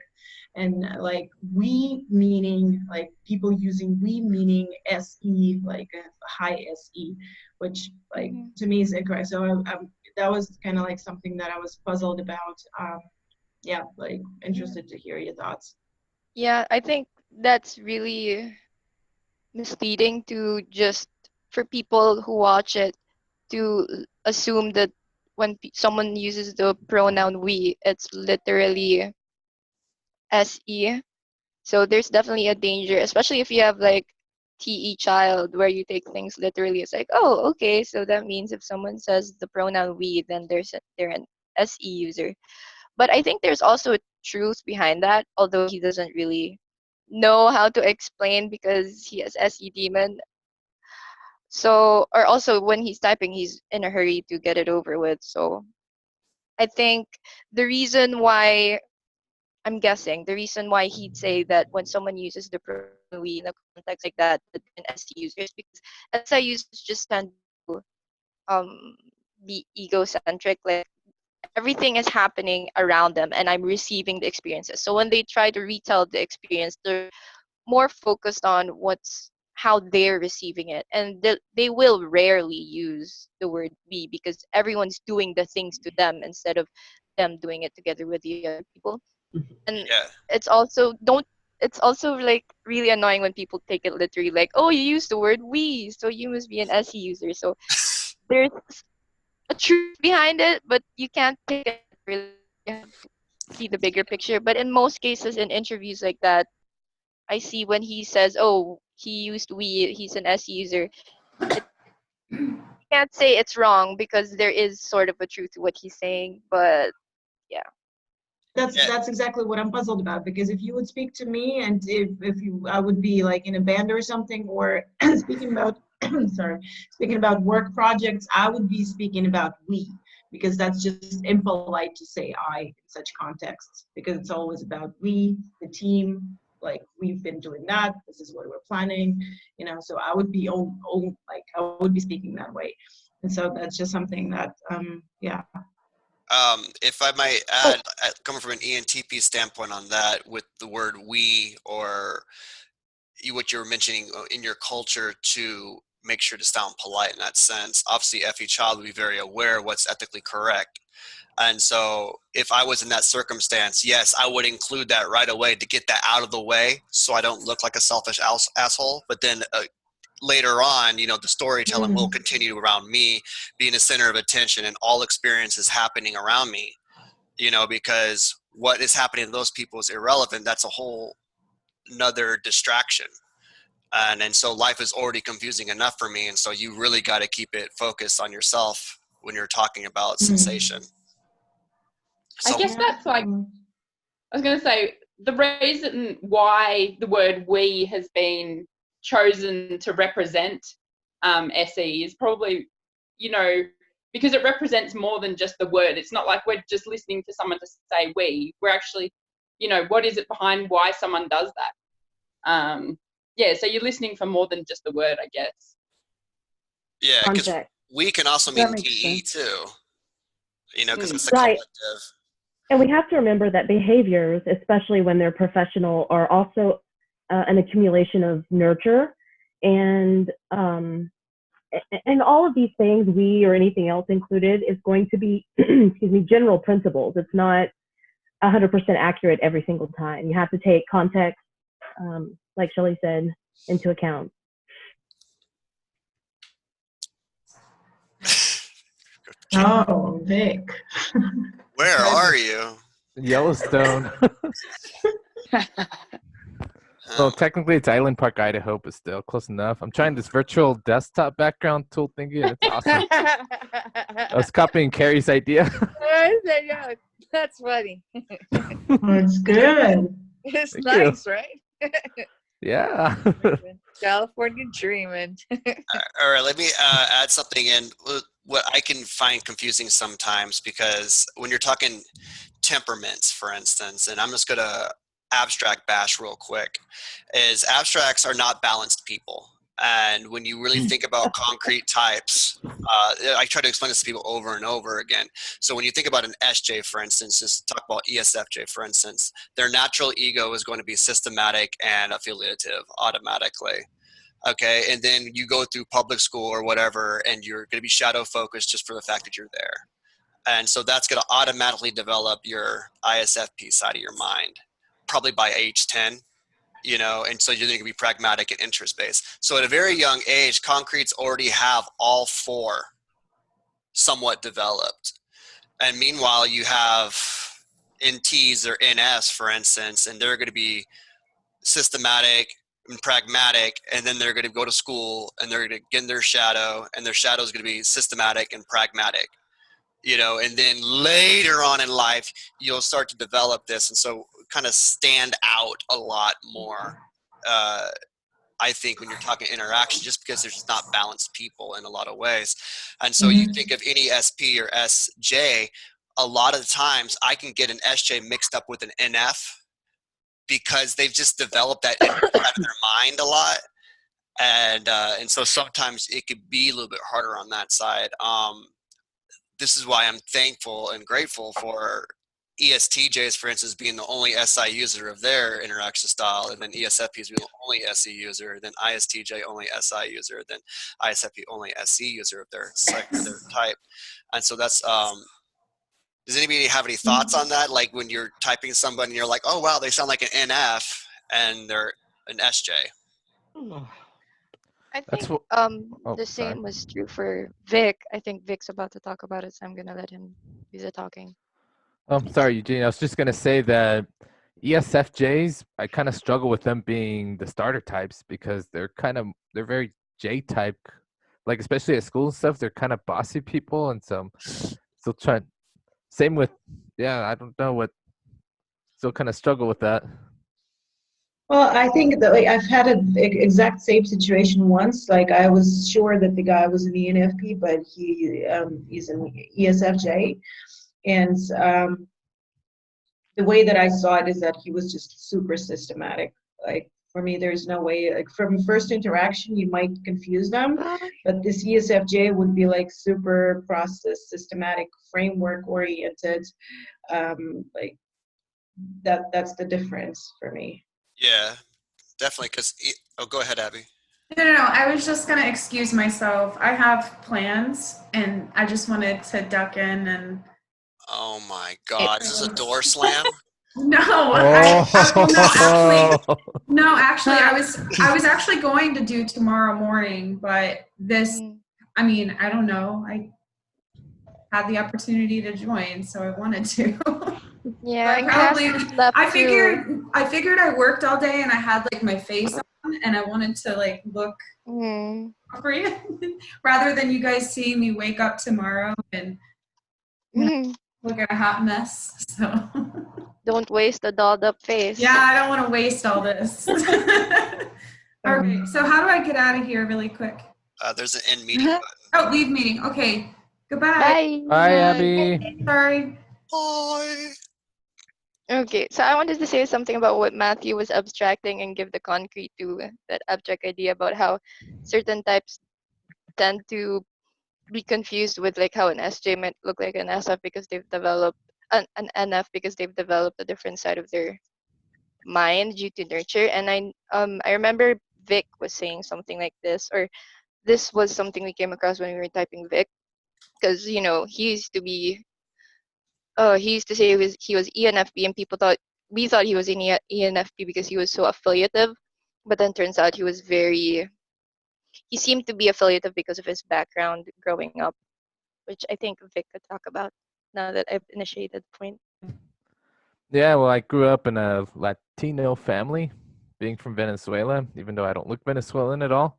And like we meaning like people using we meaning SE, like a high SE, which like to me is incorrect. So that was kind of like something that I was puzzled about. Yeah, like interested to hear your thoughts. Yeah, I think that's really misleading to just for people who watch it to assume that when someone uses the pronoun we, it's literally SE. So there's definitely a danger, especially if you have like TE child where you take things literally. It's like, oh, okay, so that means if someone says the pronoun we, then they're an SE user. But I think there's also a truth behind that, although he doesn't really know how to explain because he has SE demon. So, or also when he's typing, he's in a hurry to get it over with. So I think the reason why I'm guessing the reason why he'd say that when someone uses the pronoun we in a context like that in SE users, because SI users just tend to be egocentric, like everything is happening around them and I'm receiving the experiences. So when they try to retell the experience, they're more focused on how they're receiving it, and they will rarely use the word we because everyone's doing the things to them instead of them doing it together with the other people. And yeah. it's also like really annoying when people take it literally, like, oh, you use the word we, so you must be an SE user. So there's a truth behind it, but you can't take it really. You have to see the bigger picture. But in most cases, in interviews like that, I see when he says, oh, he used we, he's an SE user. You can't say it's wrong because there is sort of a truth to what he's saying, but yeah. That's exactly what I'm puzzled about, because if you would speak to me and if I would be like in a band or something, or speaking about speaking about work projects, I would be speaking about we, because that's just impolite to say I in such contexts, because it's always about we, the team, like we've been doing that, this is what we're planning, so I would be like I would be speaking that way. And so that's just something that yeah. If I might add, coming from an ENTP standpoint on that, with the word we, or what you were mentioning in your culture to make sure to sound polite in that sense, obviously FE child would be very aware of what's ethically correct. And so if I was in that circumstance, yes, I would include that right away to get that out of the way so I don't look like a selfish asshole. But then later on, you know, the storytelling will continue around me being the center of attention and all experiences happening around me, you know, because what is happening to those people is irrelevant. That's a whole another distraction. And so life is already confusing enough for me. And so you really got to keep it focused on yourself when you're talking about sensation. I So, guess that's like, I was going to say, the reason why the word we has been chosen to represent SE is probably, you know, because it represents more than just the word. It's not like we're just listening to someone to say we. We're actually, you know, what is it behind why someone does that? Yeah, so you're listening for more than just the word, I guess. yeah, because Context. we can also That mean makes TE sense. too, you know, because it's a Right. collective. And we have to remember that behaviors, especially when they're professional, are also an accumulation of nurture. And all of these things, we or anything else included, is going to be, excuse me, general principles. It's not 100% accurate every single time. You have to take context, like Shelley said, into account. Oh, Vic. Where are you? Yellowstone. Well, technically it's Island Park, Idaho, but still close enough. I'm trying this virtual desktop background tool thingy, and it's awesome. I was copying Carrie's idea. Yeah, that's funny. That's good. It's Thank nice, you. right? Yeah. California dreaming. All right, let me add something in. What I can find confusing sometimes, because when you're talking temperaments, for instance, and I'm just going to abstract bash real quick, is abstracts are not balanced people. And when you really think about concrete types, I try to explain this to people over and over again. So when you think about an SJ, for instance, just talk about ESFJ, for instance, their natural ego is going to be systematic and affiliative automatically. Okay, and then you go through public school or whatever, and you're going to be shadow focused just for the fact that you're there. And so that's going to automatically develop your ISFP side of your mind, probably by age 10, you know, and so you're going to be pragmatic and interest based. So at a very young age, concretes already have all four somewhat developed. And meanwhile, you have NTs or NS, for instance, and they're going to be systematic and pragmatic, and then they're going to go to school and they're going to get in their shadow, and their shadow is going to be systematic and pragmatic, you know, and then later on in life you'll start to develop this, and so kind of stand out a lot more, I think, when you're talking interaction, just because there's not balanced people in a lot of ways. And so you think of any SP or SJ, a lot of the times I can get an SJ mixed up with an NF because they've just developed that in their mind a lot, and so sometimes it could be a little bit harder on that side. This is why I'm thankful and grateful for ESTJs, for instance, being the only SI user of their interaction style, and then ESFPs being the only SE user, then ISTJ only SI user, then ISFP only SE user of their type. And so that's does anybody have any thoughts on that? Like when you're typing somebody and you're like, oh, wow, they sound like an NF and they're an SJ. I That's think what. the Sorry. same was true for Vic. I think Vic's about to talk about it, so I'm gonna let him do the talking. Sorry, Eugene. I was just gonna say that ESFJs, I kind of struggle with them being the starter types because they're very J type, like especially at school and stuff. They're kind of bossy people, and so I'm still trying. Same with, I don't know what. Still kind of struggle with that. Well, I think that I've had an exact same situation once. Like I was sure that the guy was an ENFP, but he's an ESFJ, and the way that I saw it is that he was just super systematic. Like for me, there's no way. Like from first interaction, you might confuse them, but this ESFJ would be like super process, systematic, framework oriented. Like that's the difference for me. Yeah, definitely. Because go ahead, Abby. No, I was just going to excuse myself. I have plans, and I just wanted to duck in and... Oh, my God. Is this a door slam? No, I was actually going to do tomorrow morning, but this, I mean, I don't know. I had the opportunity to join, so I wanted to. Yeah, and I figured I worked all day and I had like my face on and I wanted to like look appropriate rather than you guys seeing me wake up tomorrow and look at a hot mess. So don't waste a dolled up face. yeah, I don't want to waste all this. All right, so how do I get out of here really quick? There's an end meeting button. Oh, leave meeting. Okay, goodbye. Bye. Bye, Abby. Sorry. Bye. Okay, so I wanted to say something about what Matthew was abstracting and give the concrete to that abstract idea about how certain types tend to be confused with like how an SJ might look like an SF because they've developed an NF because they've developed a different side of their mind due to nurture. And I remember Vic was saying something like this, or this was something we came across when we were typing Vic, because you know he used to say he was ENFP, and we thought he was in ENFP because he was so affiliative, but then turns out he seemed to be affiliative because of his background growing up, which I think Vic could talk about now that I've initiated the point. Yeah, well, I grew up in a Latino family, being from Venezuela, even though I don't look Venezuelan at all.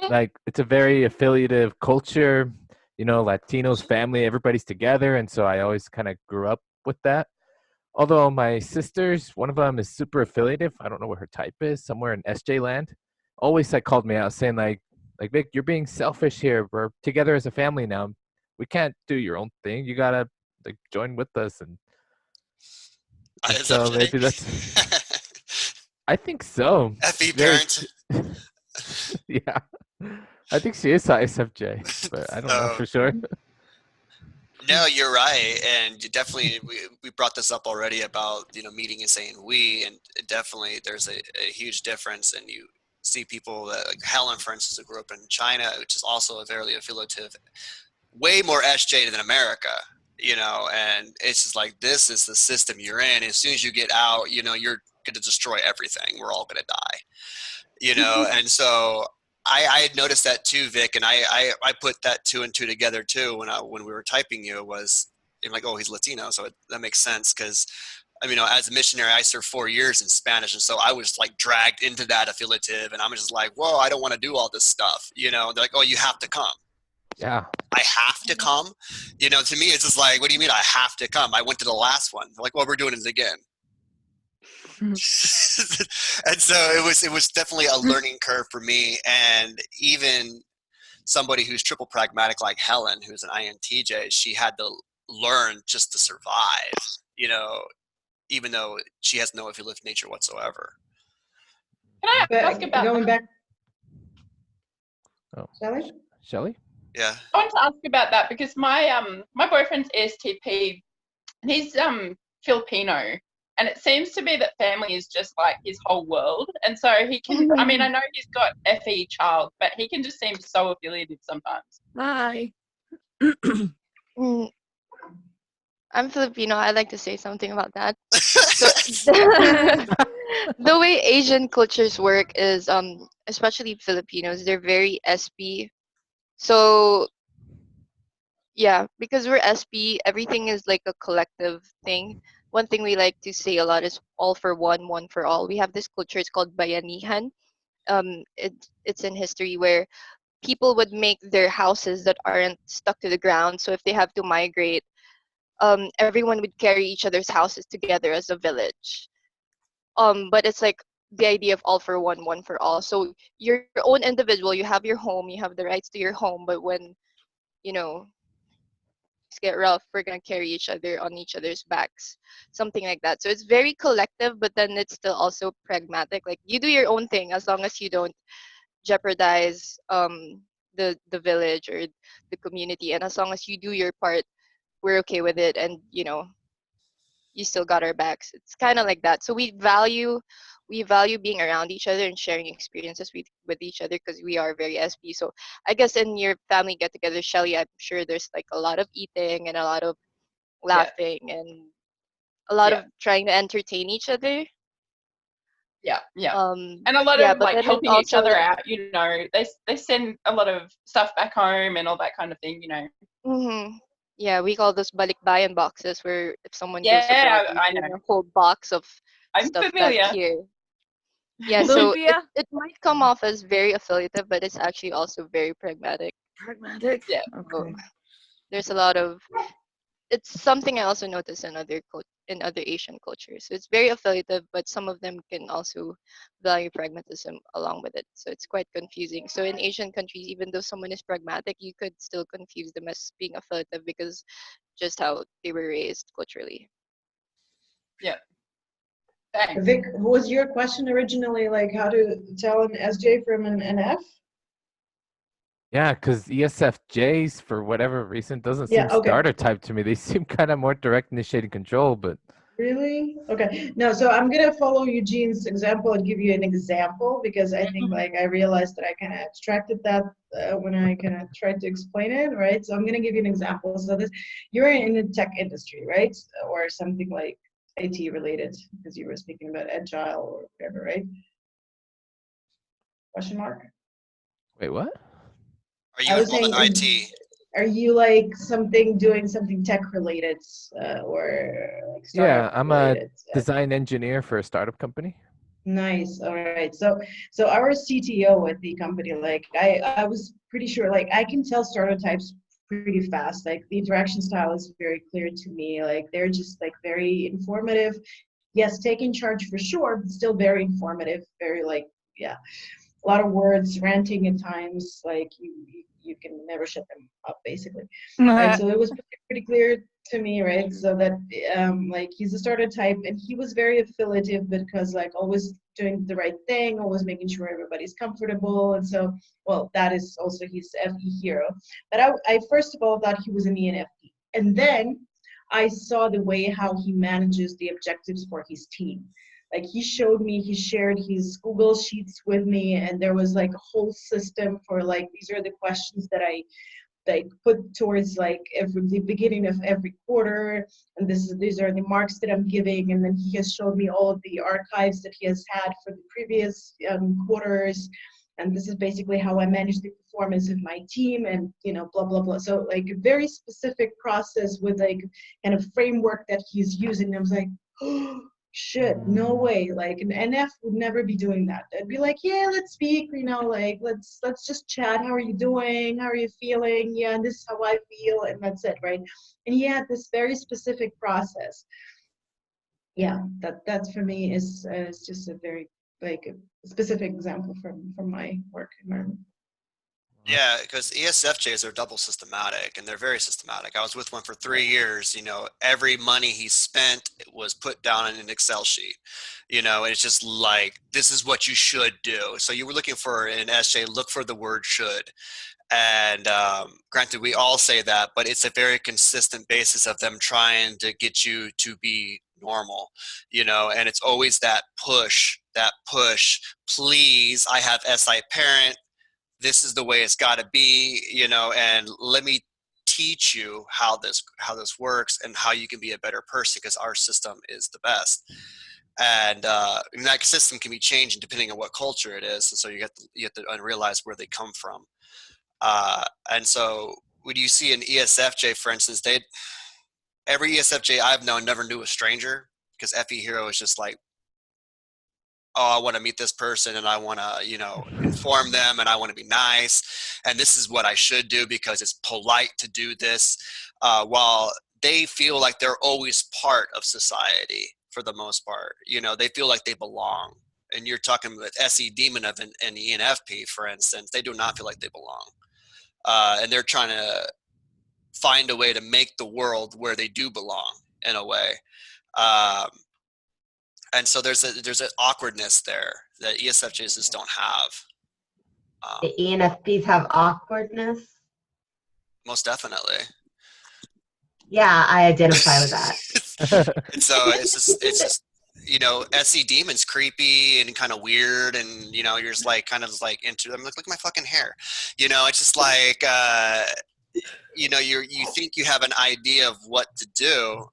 Like, it's a very affiliative culture, you know, Latinos, family, everybody's together. And so I always kind of grew up with that. Although my sisters, one of them is super affiliative. I don't know what her type is, somewhere in SJ land. Always like called me out saying like Vic, you're being selfish here. We're together as a family now. We can't do your own thing. You gotta like join with us. And so maybe that's. I think so. FE Very, parent. yeah. I think she is ISFJ, but I don't know for sure. No, you're right, and definitely we brought this up already about meeting and saying we, and definitely there's a huge difference, and you see people that, like Helen, for instance, who grew up in China, which is also a very affiliative, way more SJ than America, and it's just like, this is the system you're in. As soon as you get out, you're going to destroy everything. We're all going to die, and so I had noticed that too, Vic, and I put that two and two together too when we were typing you. I'm like, oh, he's Latino, so that makes sense, because as a missionary, I served 4 years in Spanish, and so I was like dragged into that affiliative, and I'm just like, whoa, I don't want to do all this stuff. They're like, oh, you have to come. Yeah. I have to come. To me, it's just like, what do you mean I have to come? I went to the last one. They're like, well, we're doing it again. And so it was definitely a learning curve for me, and even somebody who's triple pragmatic like Helen, who's an INTJ, she had to learn just to survive, even though she has no affiliative nature whatsoever. Can I ask about going back? Oh. Shelley? Yeah. I want to ask about that because my boyfriend's ESTP, and he's Filipino, and it seems to be that family is just like his whole world, and so he can. I mean, I know he's got FE child, but he can just seem so affiliative sometimes. Hi. I'm Filipino. I'd like to say something about that. So, the way Asian cultures work is, especially Filipinos, they're very SP. So, yeah, because we're SP, everything is like a collective thing. One thing we like to say a lot is all for one, one for all. We have this culture, it's called bayanihan. It's in history where people would make their houses that aren't stuck to the ground. So if they have to migrate, everyone would carry each other's houses together as a village. But it's like the idea of all for one, one for all. So you're your own individual, you have your home, you have the rights to your home, but when things get rough, we're gonna carry each other on each other's backs, something like that. So it's very collective, but then it's still also pragmatic. Like, you do your own thing as long as you don't jeopardize the village or the community, and as long as you do your part, we're okay with it, and you still got our backs. It's kind of like that. So we value being around each other and sharing experiences with each other, because we are very SP. So I guess in your family get together, Shelly, I'm sure there's like a lot of eating and a lot of laughing and a lot Yeah. of trying to entertain each other. Yeah, yeah. And a lot Yeah, of but like then it helping each also other out, you know. They send a lot of stuff back home and all that kind of thing, you know. Yeah, we call those balikbayan boxes, where if someone goes abroad, Yeah, they I bring know. a whole box of I'm stuff back familiar. here. Yeah, so it might come off as very affiliative, but it's actually also very pragmatic. Pragmatic. Yeah. So Okay. there's a lot of, it's something I also notice in in other Asian cultures. So it's very affiliative, but some of them can also value pragmatism along with it. So it's quite confusing. So in Asian countries, even though someone is pragmatic, you could still confuse them as being affiliative because just how they were raised culturally. Yeah. Thanks. Vic, was your question originally like how to tell an SJ from an NF? Yeah, because ESFJs, for whatever reason, doesn't Yeah, seem okay. starter type to me. They seem kind of more direct initiating control, but Really? Okay. No, so I'm gonna follow Eugene's example and give you an example because I think like I realized that I kind of abstracted that when I kind of tried to explain it, right? So I'm gonna give you an example. So this, you're in the tech industry, right? Or something like IT related because you were speaking about agile or whatever, right? Question mark? Are I you was involved in saying, IT? are you like doing something tech related or like yeah, startup I'm a related? design engineer for a startup company. Nice. All right. So our CTO at the company, like I was pretty sure, like I can tell starter types pretty fast. Like the interaction style is very clear to me. Like they're just like very informative. Yes, taking charge for sure, but still very informative. Very like, yeah, a lot of words, ranting at times. Like you can never shut them up, basically. Right. So it was pretty clear to me, right? So that like he's a starter type, and he was very affiliative because like always doing the right thing, always making sure everybody's comfortable, and so well that is also his FE hero. But I first of all thought he was an ENFP, and then I saw the way how he manages the objectives for his team. Like he showed me, he shared his Google Sheets with me, and there was like a whole system for like these are the questions that I like put towards like the beginning of every quarter, and these are the marks that I'm giving, and then he has showed me all of the archives that he has had for the previous quarters, and this is basically how I manage the performance of my team, and you know blah blah blah. So like a very specific process with like kind of framework that he's using. I was like, oh shit, no way. Like an NF would never be doing that. They'd be like, yeah, let's speak, you know, like let's just chat. How are you doing? How are you feeling? Yeah, and this is how I feel, and that's it, right? And he had this very specific process. Yeah, that for me is just a very like a specific example from my work environment. Yeah, because ESFJs are double systematic, and they're very systematic. I was with one for 3 years. You know, every money he spent was put down in an Excel sheet. You know, and it's just like, this is what you should do. So you were looking for an SJ, look for the word should. And granted, we all say that, but it's a very consistent basis of them trying to get you to be normal, you know, and it's always that push, please, I have SI parent, this is the way it's got to be, you know, and let me teach you how this works and how you can be a better person, because our system is the best. And that system can be changed depending on what culture it is, and so you have to realize where they come from. And so when you see an ESFJ, for instance, every ESFJ I've known never knew a stranger, because FE Hero is just like, oh, I want to meet this person and I want to, you know, inform them and I want to be nice. And this is what I should do because it's polite to do this. While they feel like they're always part of society for the most part, you know, they feel like they belong. And you're talking with SE Demon of an ENFP, for instance, they do not feel like they belong. And they're trying to find a way to make the world where they do belong in a way. And so there's an awkwardness there that ESFJs just don't have. The ENFPs have awkwardness. Most definitely. Yeah, I identify with that. And so it's just you know, SE Demon's creepy and kind of weird, and you know, you're just like kind of like into them. Look at my fucking hair. You know, it's just like you know, you think you have an idea of what to do,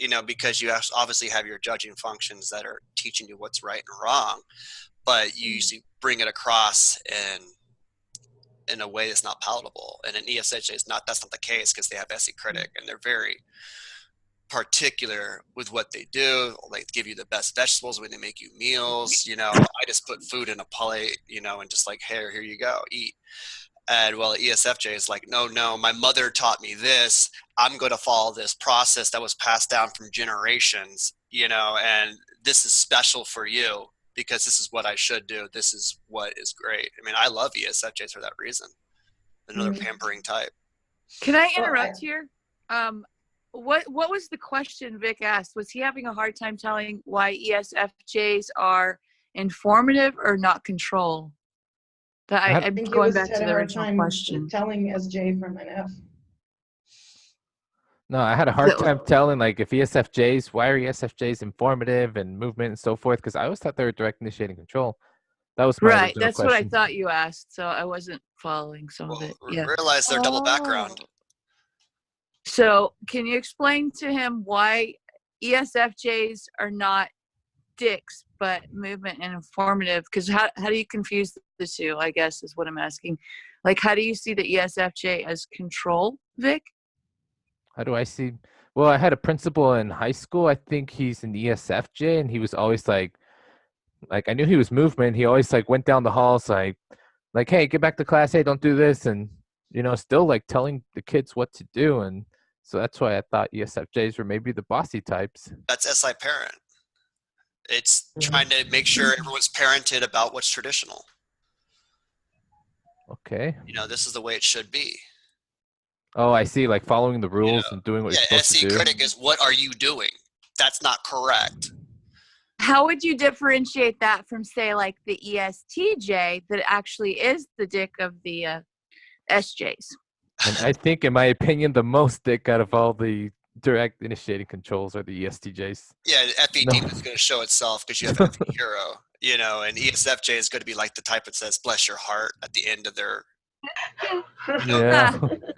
you know, because you obviously have your judging functions that are teaching you what's right and wrong, but you usually bring it across in a way that's not palatable. And an ESFJ is not, that's not the case, because they have SE critic and they're very particular with what they do. They give you the best vegetables when they make you meals. You know, I just put food in a plate, you know, and just like, hey, here you go, eat. And well, ESFJ is like, no, my mother taught me this. I'm going to follow this process that was passed down from generations, you know, and this is special for you because this is what I should do. This is what is great. I mean, I love ESFJs for that reason. Another pampering type. Can I interrupt here? What was the question Vic asked? Was he having a hard time telling why ESFJs are informative or not control? I'm going back to the original question. Telling SJ from NF. No, I had a hard time telling, like, if ESFJs, why are ESFJs informative and movement and so forth? Because I always thought they were direct initiating control. That was my right. original That's question. what I thought you asked, so I wasn't following some of it. Yeah. Realize their double background. So, can you explain to him why ESFJs are not dicks, but movement and informative? Because how do you confuse the two, I guess, is what I'm asking. Like, how do you see the ESFJ as control, Vic? How do I see? Well, I had a principal in high school. I think he's an ESFJ, and he was always like I knew he was movement. He always like went down the halls like, hey, get back to class. Hey, don't do this. And, you know, still like telling the kids what to do. And so that's why I thought ESFJs were maybe the bossy types. That's SI parent. It's trying to make sure everyone's parented about what's traditional. Okay. You know, this is the way it should be. Oh, I see. Like following the rules and doing what you're supposed to do. SE critic is, what are you doing? That's not correct. How would you differentiate that from, say, like the ESTJ that actually is the dick of the SJs? And I think, in my opinion, the most dick out of all the direct initiating controls are the ESTJs. Yeah, FE demon is going to show itself because you have FE hero, you know, and ESFJ is going to be like the type that says "bless your heart" at the end of their. Yeah.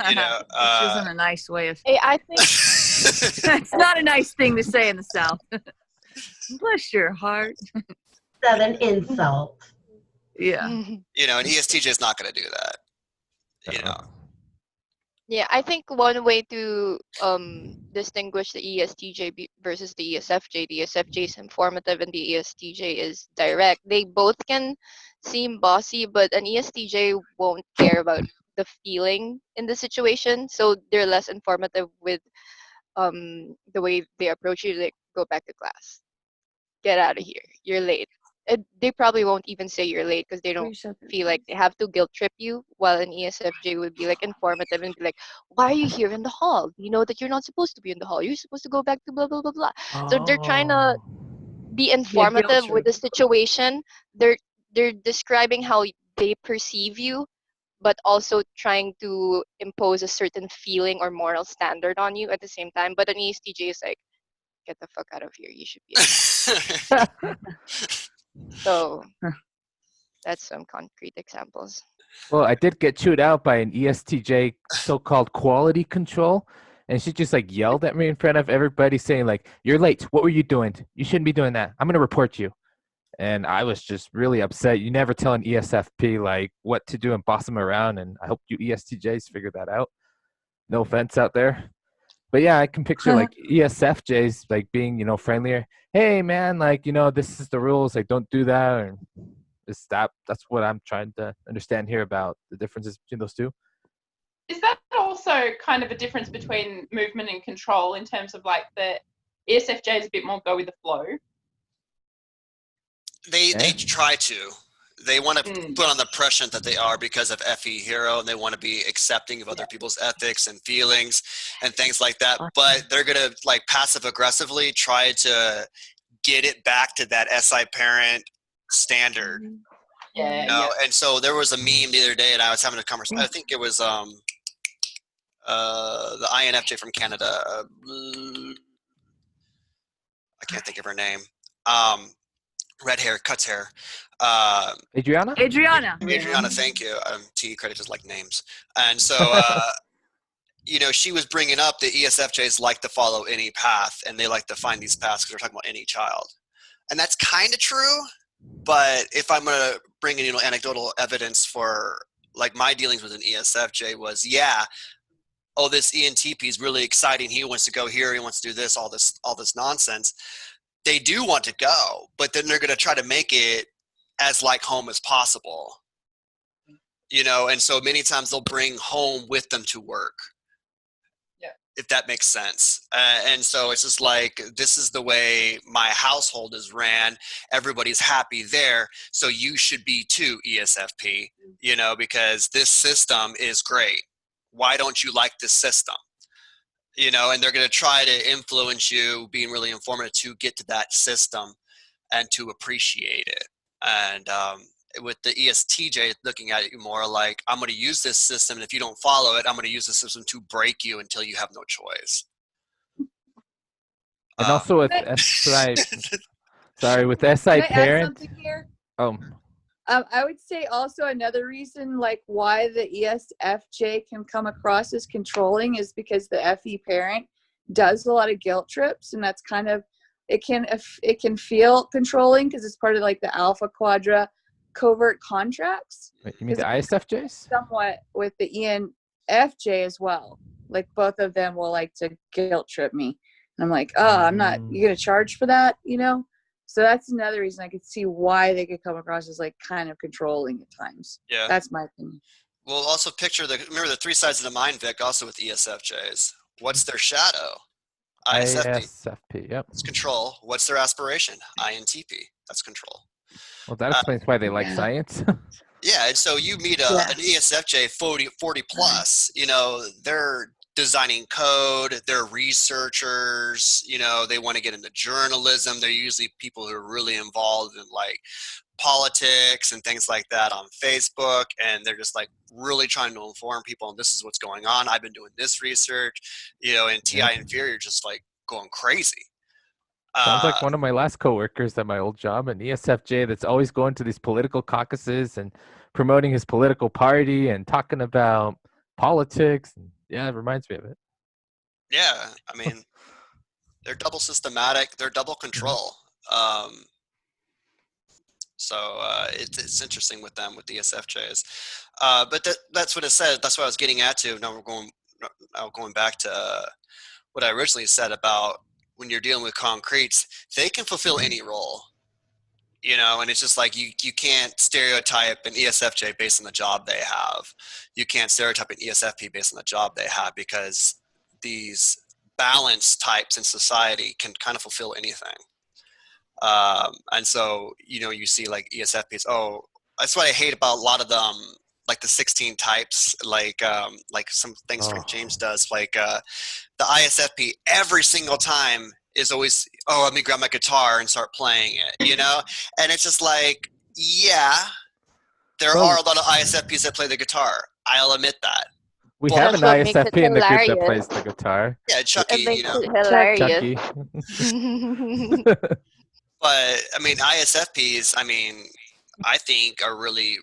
You know, which isn't a nice way of. Hey, I think it's not a nice thing to say in the South. Bless your heart. Southern insult. Yeah. You know, and ESTJ is not going to do that. You know. Yeah, I think one way to distinguish the ESTJ versus the ESFJ is informative and the ESTJ is direct. They both can seem bossy, but an ESTJ won't care about the feeling in the situation, so they're less informative with the way they approach you. Like, go back to class, get out of here, you're late. They probably won't even say you're late because they don't feel like they have to guilt trip you, while an ESFJ would be like informative and be like, why are you here in the hall? You know that you're not supposed to be in the hall. You're supposed to go back to blah, blah, blah, blah. So they're trying to be informative with the situation. They're describing how they perceive you, but also trying to impose a certain feeling or moral standard on you at the same time. But an ESTJ is like, get the fuck out of here. You should be. So that's some concrete examples. Well, I did get chewed out by an ESTJ so-called quality control, and she just like yelled at me in front of everybody saying like, you're late. What were you doing? You shouldn't be doing that. I'm going to report you. And I was just really upset. You never tell an ESFP like what to do and boss them around, and I hope you ESTJs figure that out. No offense out there. But yeah, I can picture like ESFJs like being, you know, friendlier. Hey man, like, you know, this is the rules. Like, don't do that. Or is that? That's what I'm trying to understand here about the differences between those two. Is that also kind of a difference between movement and control in terms of like the ESFJ is a bit more go with the flow? They try to. They want to put on the impression that they are because of FE hero, and they want to be accepting of other people's ethics and feelings and things like that. But they're going to like passive aggressively try to get it back to that SI parent standard. Yeah. You know? And so there was a meme the other day, and I was having a conversation. I think it was the INFJ from Canada. I can't think of her name. Red hair, cuts hair. Adriana, thank you. T credit just like names. And so you know, she was bringing up the ESFJs like to follow any path, and they like to find these paths because we're talking about any child. And that's kind of true, but if I'm going to bring in, you know, anecdotal evidence for like my dealings with an ESFJ was, yeah, oh, this ENTP is really exciting. He wants to go here. He wants to do this, all this nonsense. They do want to go, but then they're going to try to make it as like home as possible, you know? And so many times they'll bring home with them to work, if that makes sense. And so it's just like, this is the way my household is ran. Everybody's happy there. So you should be too, ESFP, you know, because this system is great. Why don't you like this system? You know, and they're going to try to influence you, being really informative to get to that system and to appreciate it. And with the ESTJ, looking at it more like, I'm going to use this system, and if you don't follow it, I'm going to use the system to break you until you have no choice. And also with SI, sorry, with SI Can I add parent. something here? I would say also another reason like why the ESFJ can come across as controlling is because the FE parent does a lot of guilt trips, and that's kind of, it can feel controlling because it's part of like the alpha quadra covert contracts. Wait, you mean the ISFJs? Somewhat with the ENFJ as well. Like both of them will like to guilt trip me. And I'm like, oh, I'm not, you're going to charge for that, you know? So that's another reason I could see why they could come across as like kind of controlling at times. Yeah. That's my opinion. We'll also picture remember the three sides of the mind, Vic, also with ESFJs. What's their shadow? ISFP, yep. It's control. What's their aspiration? INTP. That's control. Well, that explains why they like science. Yeah, and so you meet an ESFJ 40 plus, you know, they're designing code, they're researchers, you know, they want to get into journalism. They're usually people who are really involved in like politics and things like that on Facebook, and they're just like really trying to inform people, and this is what's going on. I've been doing this research, you know, and TI inferior just like going crazy. Sounds like one of my last coworkers at my old job, an ESFJ that's always going to these political caucuses and promoting his political party and talking about politics. Yeah, it reminds me of it. Yeah, I mean, they're double systematic, they're double control. So it's interesting with them, with the ESFJs. But that's what it said. That's what I was getting at to. Now we're going back to what I originally said about when you're dealing with concretes, they can fulfill any role, you know, and it's just like you can't stereotype an ESFJ based on the job they have. You can't stereotype an ESFP based on the job they have, because these balance types in society can kind of fulfill anything. And so, you know, you see like ESFPs, oh, that's what I hate about a lot of them, like the 16 types, like some things Frank James does, like the ISFP every single time is always, oh, let me grab my guitar and start playing it, you know? And it's just like, yeah, there are a lot of ISFPs that play the guitar. I'll admit that. We have an ISFP in the group that plays the guitar. Yeah, Chucky, you know. Hilarious. But, I mean, ISFPs, I mean, I think are really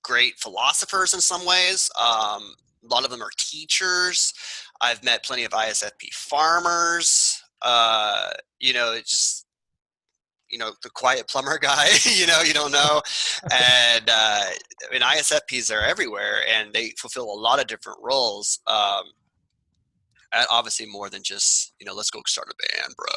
great philosophers in some ways. A lot of them are teachers. I've met plenty of ISFP farmers. You know, it's just, you know, the quiet plumber guy, you know, you don't know. And I mean, ISFPs are everywhere, and they fulfill a lot of different roles. And obviously more than just, you know, let's go start a band, bro.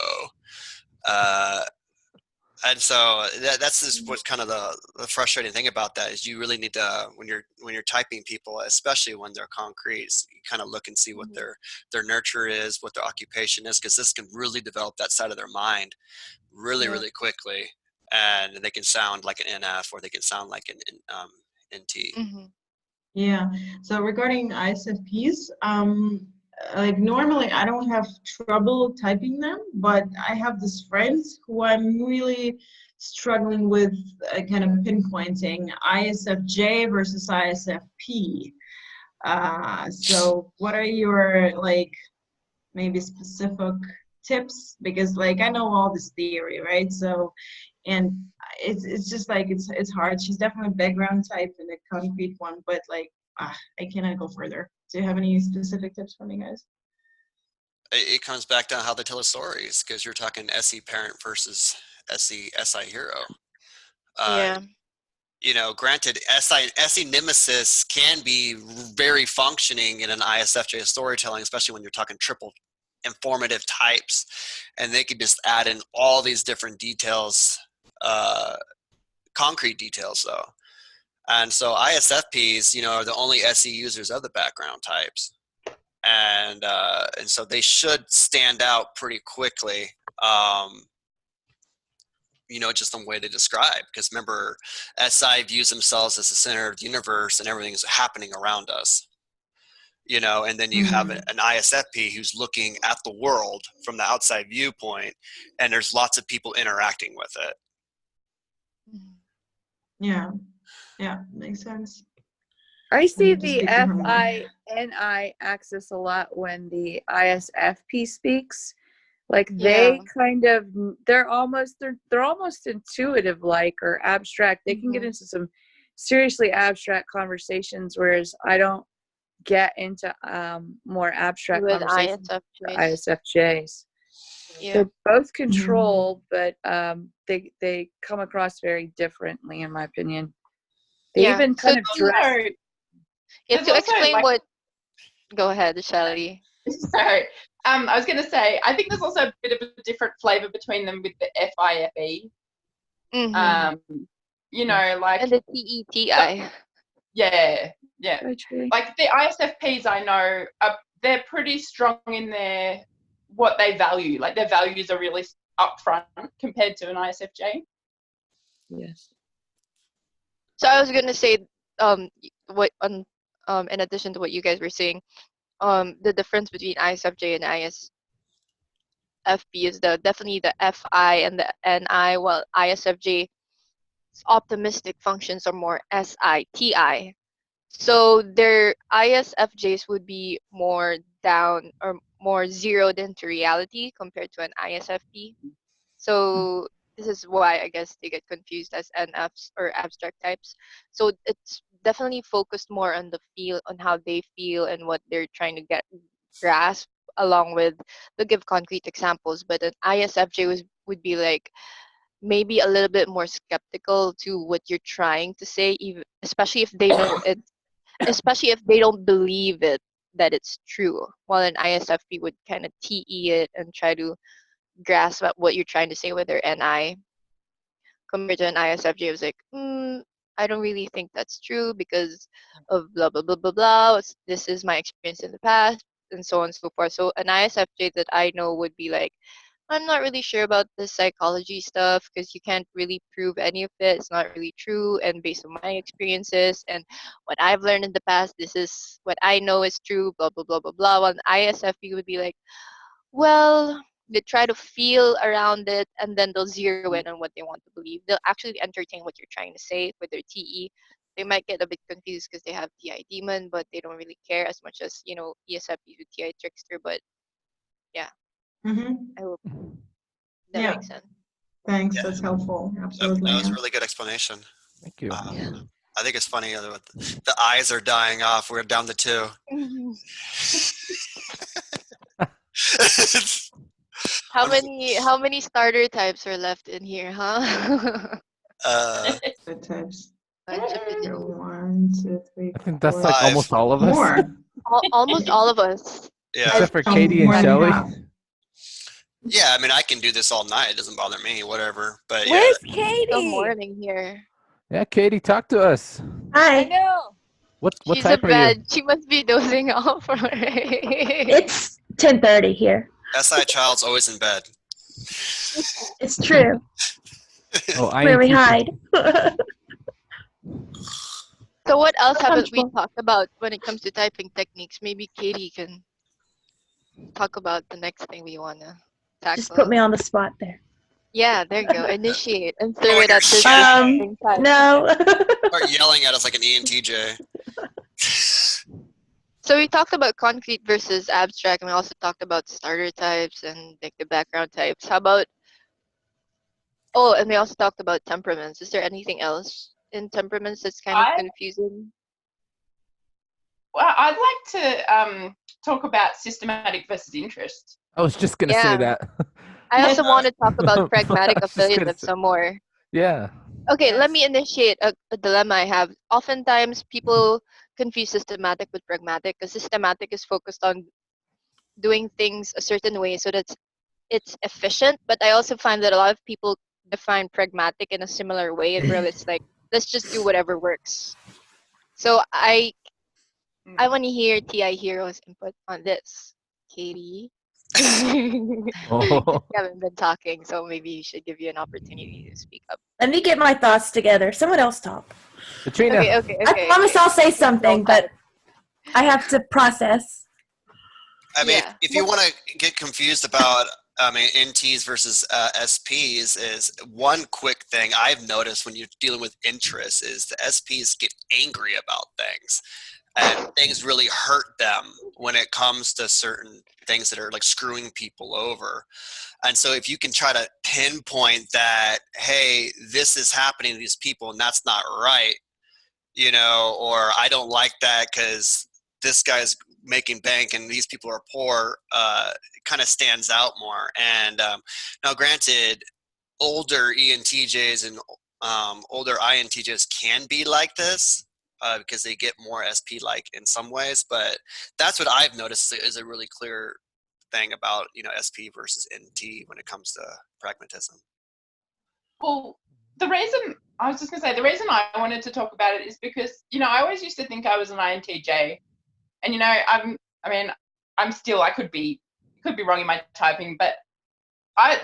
And so that's just what's kind of the frustrating thing about that, is you really need to, when you're typing people, especially when they're concrete, you kind of look and see what their nurture is, what their occupation is, because this can really develop that side of their mind really quickly, and they can sound like an NF, or they can sound like an NT. Yeah. So regarding ISFPs, like normally I don't have trouble typing them, but I have these friends who I'm really struggling with kind of pinpointing ISFJ versus ISFP. So what are your like maybe specific tips? Because like I know all this theory, right? So, and it's just like it's hard. She's definitely a background type and a concrete one, but like I cannot go further. Do you have any specific tips for me, guys? It comes back down to how they tell the stories, because you're talking SE parent versus SI hero. Yeah. You know, granted, SE nemesis can be very functioning in an ISFJ storytelling, especially when you're talking triple informative types, and they can just add in all these different details, concrete details though. And so ISFPs, you know, are the only SE users of the background types. And so they should stand out pretty quickly, you know, just the way they describe. Because remember, SI views themselves as the center of the universe and everything is happening around us. You know, and then you have an ISFP who's looking at the world from the outside viewpoint, and there's lots of people interacting with it. Yeah, yeah, makes sense. I see to the speak to her more. FINI axis a lot when the ISFP speaks. Like Yeah. they kind of, they're almost intuitive like or abstract. They can get into some seriously abstract conversations, whereas I don't get into more abstract With conversations with ISFJs. ISFJs. Yeah. They're both control, but they come across very differently, in my opinion. They Yeah. even So kind of dress. you have There's to also, explain like- what. Go ahead, Shelly. Sorry. I was going to say, I think there's also a bit of a different flavor between them with the FIFE. You know, like. And the TETI. Yeah. Like the ISFPs I know, they're pretty strong in what they value. Like their values are really upfront compared to an ISFJ. Yes. So I was gonna say, what in addition to what you guys were saying, the difference between ISFJ and ISFP is definitely the FI and the NI, while ISFJ optimistic functions are more SITI. So their ISFJs would be more down or more zeroed into reality compared to an ISFP. So this is why I guess they get confused as NFs or abstract types. So it's definitely focused more on the feel, on how they feel and what they're trying to grasp, along with the give concrete examples. But an ISFJ would be like maybe a little bit more skeptical to what you're trying to say, even especially if they know it, especially if they don't believe it that it's true. While an ISFP would kind of TE it and try to grasp at what you're trying to say with their NI, compared to an ISFJ was like, I don't really think that's true because of blah blah blah blah blah. This is my experience in the past, and so on and so forth. So an ISFJ that I know would be like, I'm not really sure about this psychology stuff because you can't really prove any of it. It's not really true, and based on my experiences and what I've learned in the past, this is what I know is true. Blah blah blah blah blah. While an ISFP would be like, well, they try to feel around it and then they'll zero in on what they want to believe. They'll actually entertain what you're trying to say with their TE. They might get a bit confused because they have TI demon, but they don't really care as much as, you know, ESFPs with TI trickster. But yeah, I hope that Yeah. makes sense. Thanks, that's helpful. Absolutely. That was a yeah. really good explanation. Thank you. I think it's funny the eyes are dying off. We're down to 2. How many starter types are left in here, huh? Types. Bunch of it. 1, 2, 3, I think that's 4, like 5. almost all of us. more. Almost all of us. Yeah. Except for Oh, Katie more and than Shelly. half. Yeah, I mean, I can do this all night. It doesn't bother me, whatever. But yeah. Where's Still Katie? morning here. Yeah, Katie, talk to us. I Hi. know. What She's type a are you? bad. She must be dozing off already. It's 10:30 here. SI child's always in bed. It's true. Oh, Where we INTJ. hide. So what else haven't we Comfortable. talked about when it comes to typing techniques? Maybe Katie can talk about the next thing we wanna Just tackle. put me on the spot there. Yeah, there you go. Initiate and throw Oh, it you're at this shouting. thing type. No. Start yelling at us like an ENTJ. So we talked about concrete versus abstract, and we also talked about starter types and like the background types. How about? Oh, and we also talked about temperaments. Is there anything else in temperaments that's kind of confusing? Well, I'd like to talk about systematic versus interest. I was just gonna say Yeah. that. I also want to talk about I pragmatic was just gonna affiliative say- some more. Yeah. Okay, let Yes. me initiate a dilemma I have. Oftentimes, people confuse systematic with pragmatic because systematic is focused on doing things a certain way so that it's efficient. But I also find that a lot of people define pragmatic in a similar way, where it's like, let's just do whatever works. So I want to hear TI Hero's input on this. Katie? Oh. You haven't been talking, so maybe you should give you an opportunity to speak up. Let me get my thoughts together. Someone else talk. Katrina. Okay. I promise I'll say something, but I have to process. I mean, Yeah. if you want to get confused about, NTs versus SPs, is one quick thing I've noticed when you're dealing with interests is the SPs get angry about things, and things really hurt them when it comes to certain things that are like screwing people over. And so if you can try to pinpoint that, hey, this is happening to these people and that's not right, or I don't like that because this guy's making bank and these people are poor, it kind of stands out more. And now granted, older ENTJs and older INTJs can be like this, because they get more SP-like in some ways, but that's what I've noticed is a really clear thing about SP versus NT when it comes to pragmatism. Well, the reason I was just gonna say the reason I wanted to talk about it is because I always used to think I was an INTJ, and I'm still, I could be wrong in my typing, but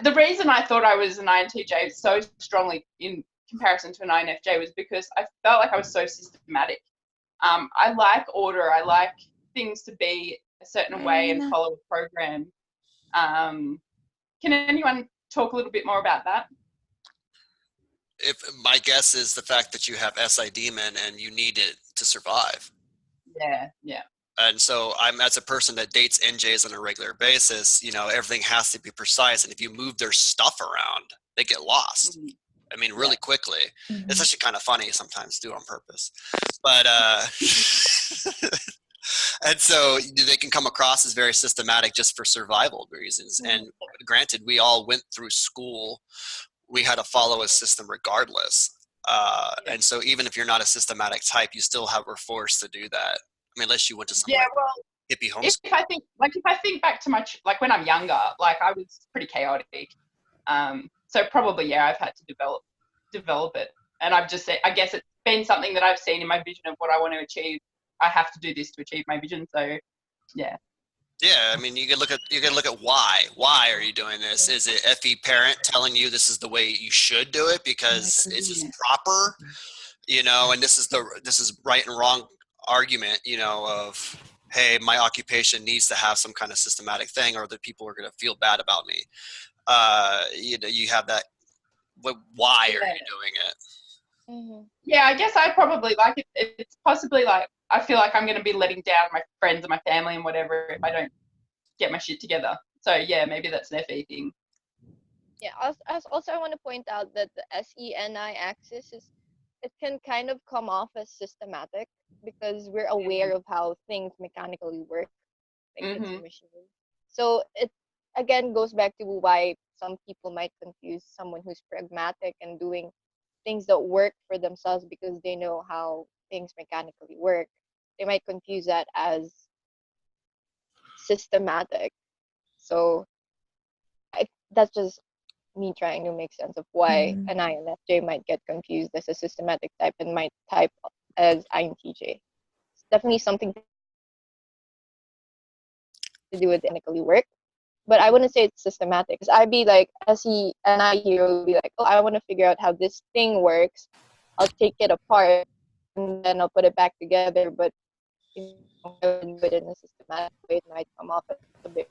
the reason I thought I was an INTJ so strongly in comparison to an INFJ was because I felt like I was so systematic. I like order. I like things to be a certain way and follow a program. Can anyone talk a little bit more about that? If my guess is the fact that you have SI demon and you need it to survive. Yeah. And so I'm, as a person that dates NJs on a regular basis, everything has to be precise. And if you move their stuff around, they get lost. I mean, really quickly. It's actually kind of funny sometimes, do on purpose. But, and so they can come across as very systematic just for survival reasons. And granted, we all went through school. We had to follow a system regardless. And so even if you're not a systematic type, you still were forced to do that. I mean, unless you went to some hippie homeschool. If I think back to when I'm younger, I was pretty chaotic. So probably, I've had to develop it. And I've just said, I guess it's been something that I've seen in my vision of what I want to achieve. I have to do this to achieve my vision. So, yeah. Yeah, I mean, you can look at why. Why are you doing this? Is it FE parent telling you this is the way you should do it because it's just proper, and this is right and wrong argument, of, hey, my occupation needs to have some kind of systematic thing or the people are going to feel bad about me. You have that. Why are you doing it? Yeah, I guess I probably like it. It's possibly I feel like I'm going to be letting down my friends and my family and whatever if I don't get my shit together. So yeah, maybe that's an FE thing. Yeah. Also, I want to point out that the SENI axis it can kind of come off as systematic because we're aware of how things mechanically work, like it's a machine. So it again goes back to why some people might confuse someone who's pragmatic and doing things that work for themselves because they know how things mechanically work. They might confuse that as systematic. So that's just me trying to make sense of why an INFJ might get confused as a systematic type and might type as INTJ. It's definitely something to do with technically work, but I wouldn't say it's systematic. Because I'd be like, an I hero would be like, oh, I want to figure out how this thing works. I'll take it apart and then I'll put it back together. But if I do it in a systematic way, it might come off as a bit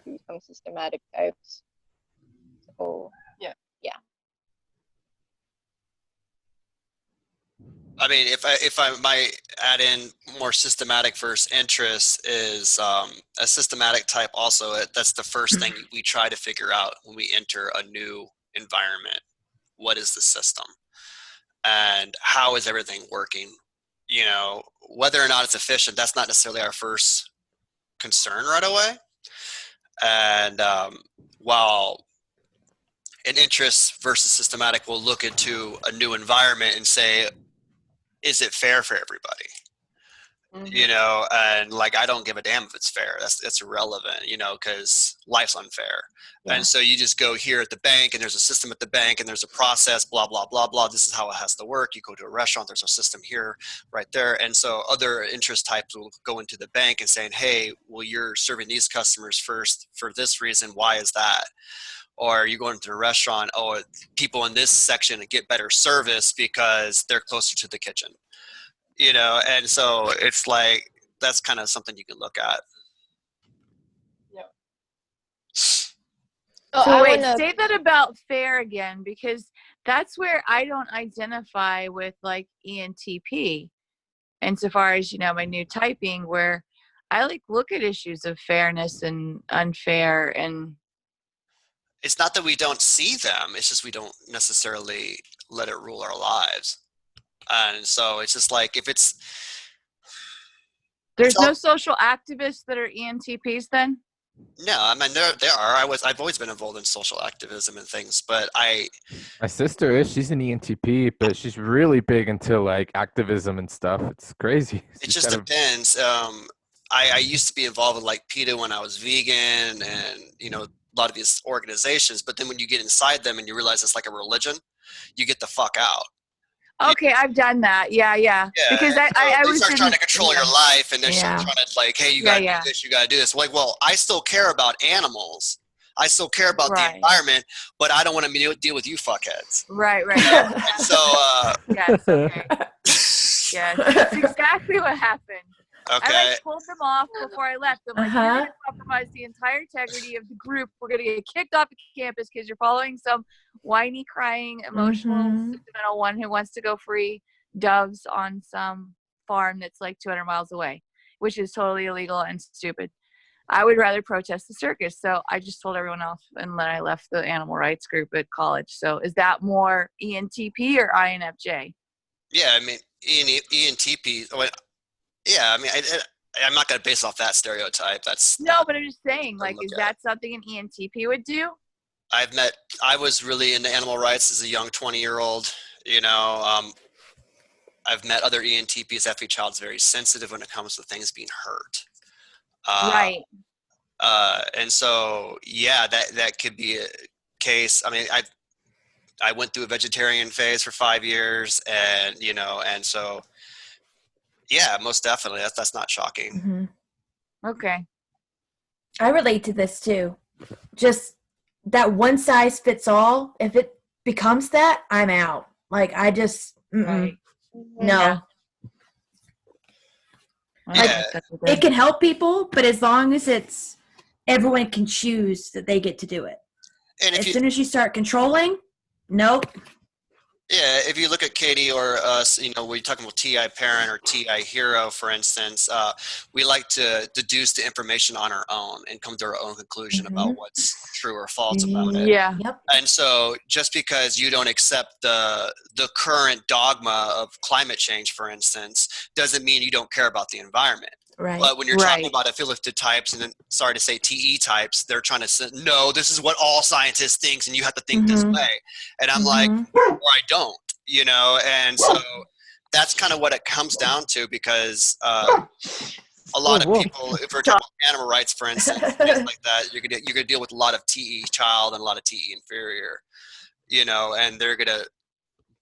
to some systematic types. So yeah. I mean, if I might add in more systematic versus interest is a systematic type also. That's the first thing we try to figure out when we enter a new environment. What is the system? And how is everything working? you know, whether or not it's efficient, that's not necessarily our first concern right away. And while an interest versus systematic will look into a new environment and say, is it fair for everybody? You know, and like, I don't give a damn if it's fair. That's irrelevant, you know, because life's unfair. Yeah. And so you just go here at the bank, and there's a system at the bank, and there's a process, blah, blah, blah, blah. This is how it has to work. You go to a restaurant, there's a system here, right there. And so other interest types will go into the bank and saying, hey, well, you're serving these customers first for this reason. Why is that? Or you go into a restaurant, oh, people in this section get better service because they're closer to the kitchen. You know, and so it's like, that's kind of something you can look at. Oh, So I wait, wanna- say that about fair again, because that's where I don't identify with like ENTP. Insofar as, you know, my new typing, where I like look at issues of fairness and unfair, and It's not that we don't see them, it's just we don't necessarily let it rule our lives. And so it's just like, if it's there's no social activists that are ENTPs then? no, I mean, there are. I've always been involved in social activism and things, but My sister is. She's an ENTP, but she's really big into like activism and stuff. It's crazy. it just depends. I used to be involved with like PETA when I was vegan, and you know, a lot of these organizations. But then when you get inside them and you realize it's like a religion, you get the fuck out. Okay, I've done that. Yeah. Yeah, Because and so I they was start trying to control your life, and they're Yeah. trying to like, hey, you Yeah, gotta yeah. do this, you gotta do this. Like, well, I still care about animals. I still care about the Right. environment, but I don't want to deal with you fuckheads. Right. And so, Yes, okay. Yes, that's exactly what happened. I okay. like pulled them off before I left. I'm like, you're gonna compromise the entire integrity of the group. We're gonna get kicked off the campus because you're following some whiny, crying, emotional, sentimental one who wants to go free doves on some farm that's like 200 miles away, which is totally illegal and stupid. I would rather protest the circus. So I just told everyone else, and then I left the animal rights group at college. So is that more ENTP or INFJ? Yeah, I mean, ENTP. Yeah, I mean, I'm not going to base it off that stereotype. That's No, but I'm just saying, like, look is at. that something an ENTP would do? I was really into animal rights as a young 20-year-old, you know. I've met other ENTPs. Every child's very sensitive when it comes to things being hurt. Right. And so, yeah, that could be a case. I mean, I went through a vegetarian phase for 5 years, and, you know, and so, yeah, most definitely. That's not shocking. Okay. I relate to this too. Just that one size fits all. If it becomes that, I'm out. Like, I just, Right. no. Yeah. It can help people, but as long as it's everyone can choose that they get to do it. And as soon as you start controlling, nope. Yeah, if you look at Katie or us, you know, we're talking about TI parent or TI hero, for instance, we like to deduce the information on our own and come to our own conclusion about what's true or false about it. Yeah. Yep. And so just because you don't accept the current dogma of climate change, for instance, doesn't mean you don't care about the environment. Right. But when you're talking about affiliative types, and then, sorry to say, TE types, they're trying to say, no, this is what all scientists think, and you have to think this way. And I'm like, or I don't, you know? And so that's kind of what it comes down to, because a lot of people, if we're talking about animal rights, for instance, things like that, you're gonna deal with a lot of TE child and a lot of TE inferior, you know, and they're gonna,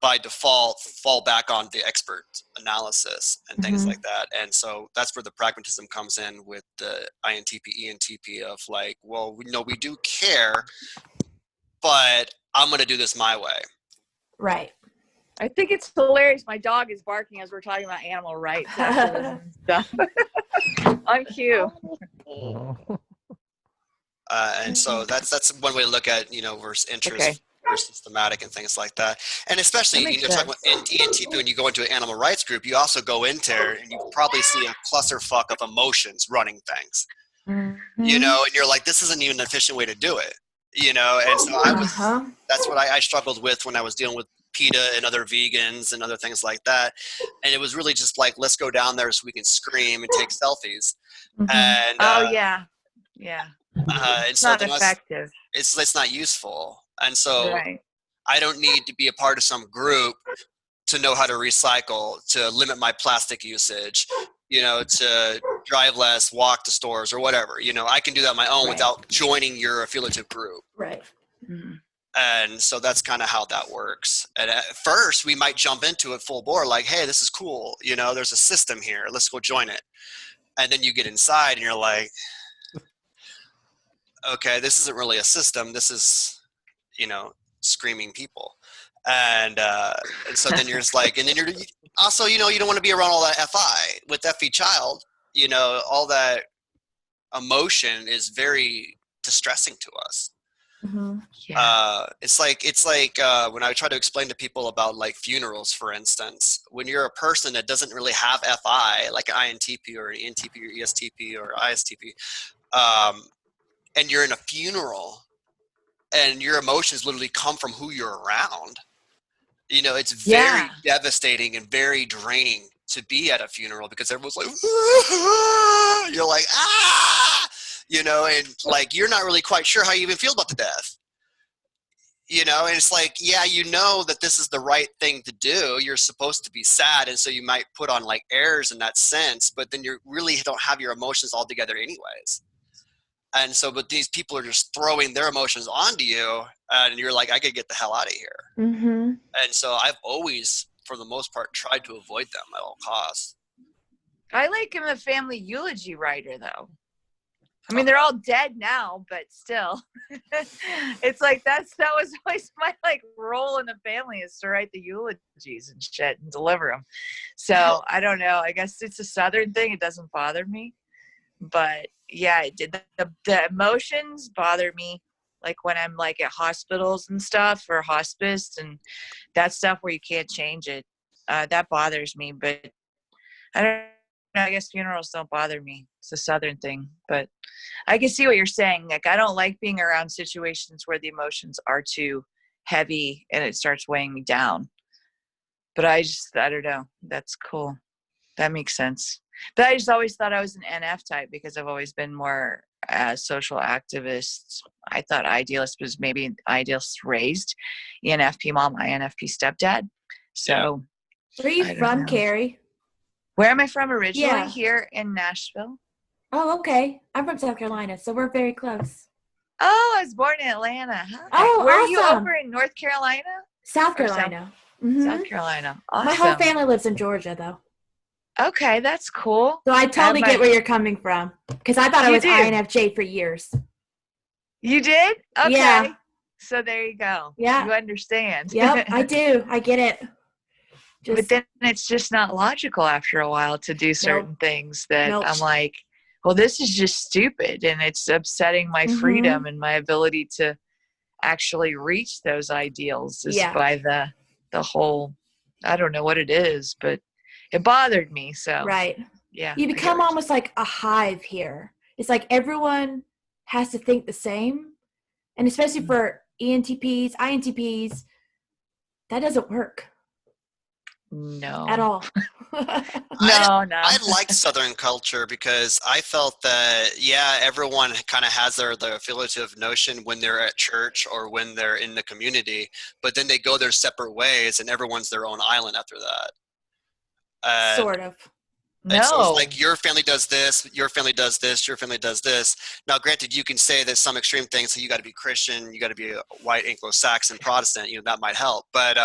by default, fall back on the expert analysis and things like that. And so that's where the pragmatism comes in with the INTP, ENTP of like, well, we do care, but I'm going to do this my way. Right. I think it's hilarious. My dog is barking as we're talking about animal rights activism and stuff. I'm cute. And so that's one way to look at, you know, versus interest. Versus systematic and things like that. And especially, you know, talking about ENTP, when you go into an animal rights group, you also go in there and you probably see a clusterfuck of emotions running things, you know, and you're like, this isn't even an efficient way to do it, you know. And so that's what I struggled with when I was dealing with PETA and other vegans and other things like that. And it was really just like, let's go down there so we can scream and take selfies. And yeah. and It's so not then effective. it's not useful. And so Right. I don't need to be a part of some group to know how to recycle, to limit my plastic usage, to drive less, walk to stores or whatever. I can do that on my own without joining your affiliative group. Right. And so that's kind of how that works. And at first we might jump into it full bore, like, hey, this is cool. There's a system here. Let's go join it. And then you get inside and you're like, okay, this isn't really a system. This is, screaming people. And so then you're just like, and then you're also, you don't want to be around all that FI with FE child, all that emotion is very distressing to us. It's like when I try to explain to people about like funerals, for instance, when you're a person that doesn't really have FI, like an INTP or an ENTP or ESTP or ISTP, and you're in a funeral and your emotions literally come from who you're around, it's very devastating and very draining to be at a funeral because everyone's like, you're like, and like, you're not really quite sure how you even feel about the death, and it's like, that this is the right thing to do. You're supposed to be sad. And so you might put on like airs in that sense, but then you really don't have your emotions all together anyways. And so, but these people are just throwing their emotions onto you and you're like, I could get the hell out of here. And so I've always, for the most part, tried to avoid them at all costs. I like him a family eulogy writer, though. I mean, they're all dead now, but still, it's like that was always my like role in the family is to write the eulogies and shit and deliver them. So I don't know. I guess it's a Southern thing. It doesn't bother me, but yeah, it did. The emotions bother me, like when I'm like at hospitals and stuff or hospice and that stuff where you can't change it. That bothers me, but I don't know. I guess funerals don't bother me. It's a Southern thing, but I can see what you're saying. Like, I don't like being around situations where the emotions are too heavy and it starts weighing me down. But I don't know. That's cool. That makes sense. But I just always thought I was an NF type because I've always been more social activist. I thought idealist was maybe idealist raised. ENFP mom, INFP stepdad. So where are you from, Carrie? Where am I from originally? Yeah. Here in Nashville. Oh, okay. I'm from South Carolina, so we're very close. Oh, I was born in Atlanta. Huh? Oh, where awesome. Are you over in North Carolina? South Carolina. South Carolina. Awesome. My whole family lives in Georgia, though. Okay, that's cool. So I totally get where you're coming from because I thought I was INFJ for years. You did? Okay. Yeah. So there you go. Yeah. You understand. Yep, I do. I get it. But then it's just not logical after a while to do certain things that I'm like, well, this is just stupid and it's upsetting my freedom and my ability to actually reach those ideals is by the whole, I don't know what it is, but it bothered me. So yeah. You become almost like a hive here. It's like everyone has to think the same. And especially for ENTPs, INTPs, that doesn't work. No. At all. No. I liked Southern culture because I felt that, everyone kind of has their affiliative notion when they're at church or when they're in the community, but then they go their separate ways and everyone's their own island after that. Sort of. And so it's like your family does this, your family does this, your family does this. Now, granted, you can say that some extreme things, so you got to be Christian, you got to be a white Anglo-Saxon Protestant, that might help. But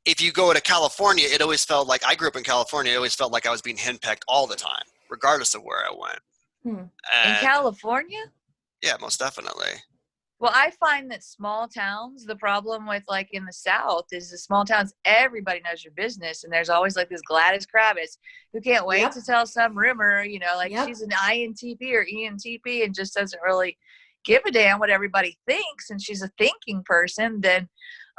if you go to California, it always felt like, I grew up in California, it always felt like I was being henpecked all the time, regardless of where I went. In California? Yeah, most definitely. Well, I find that small towns, the problem with like in the South is the small towns, everybody knows your business. And there's always like this Gladys Kravitz who can't wait to tell some rumor, she's an INTP or ENTP and just doesn't really give a damn what everybody thinks. And she's a thinking person. Then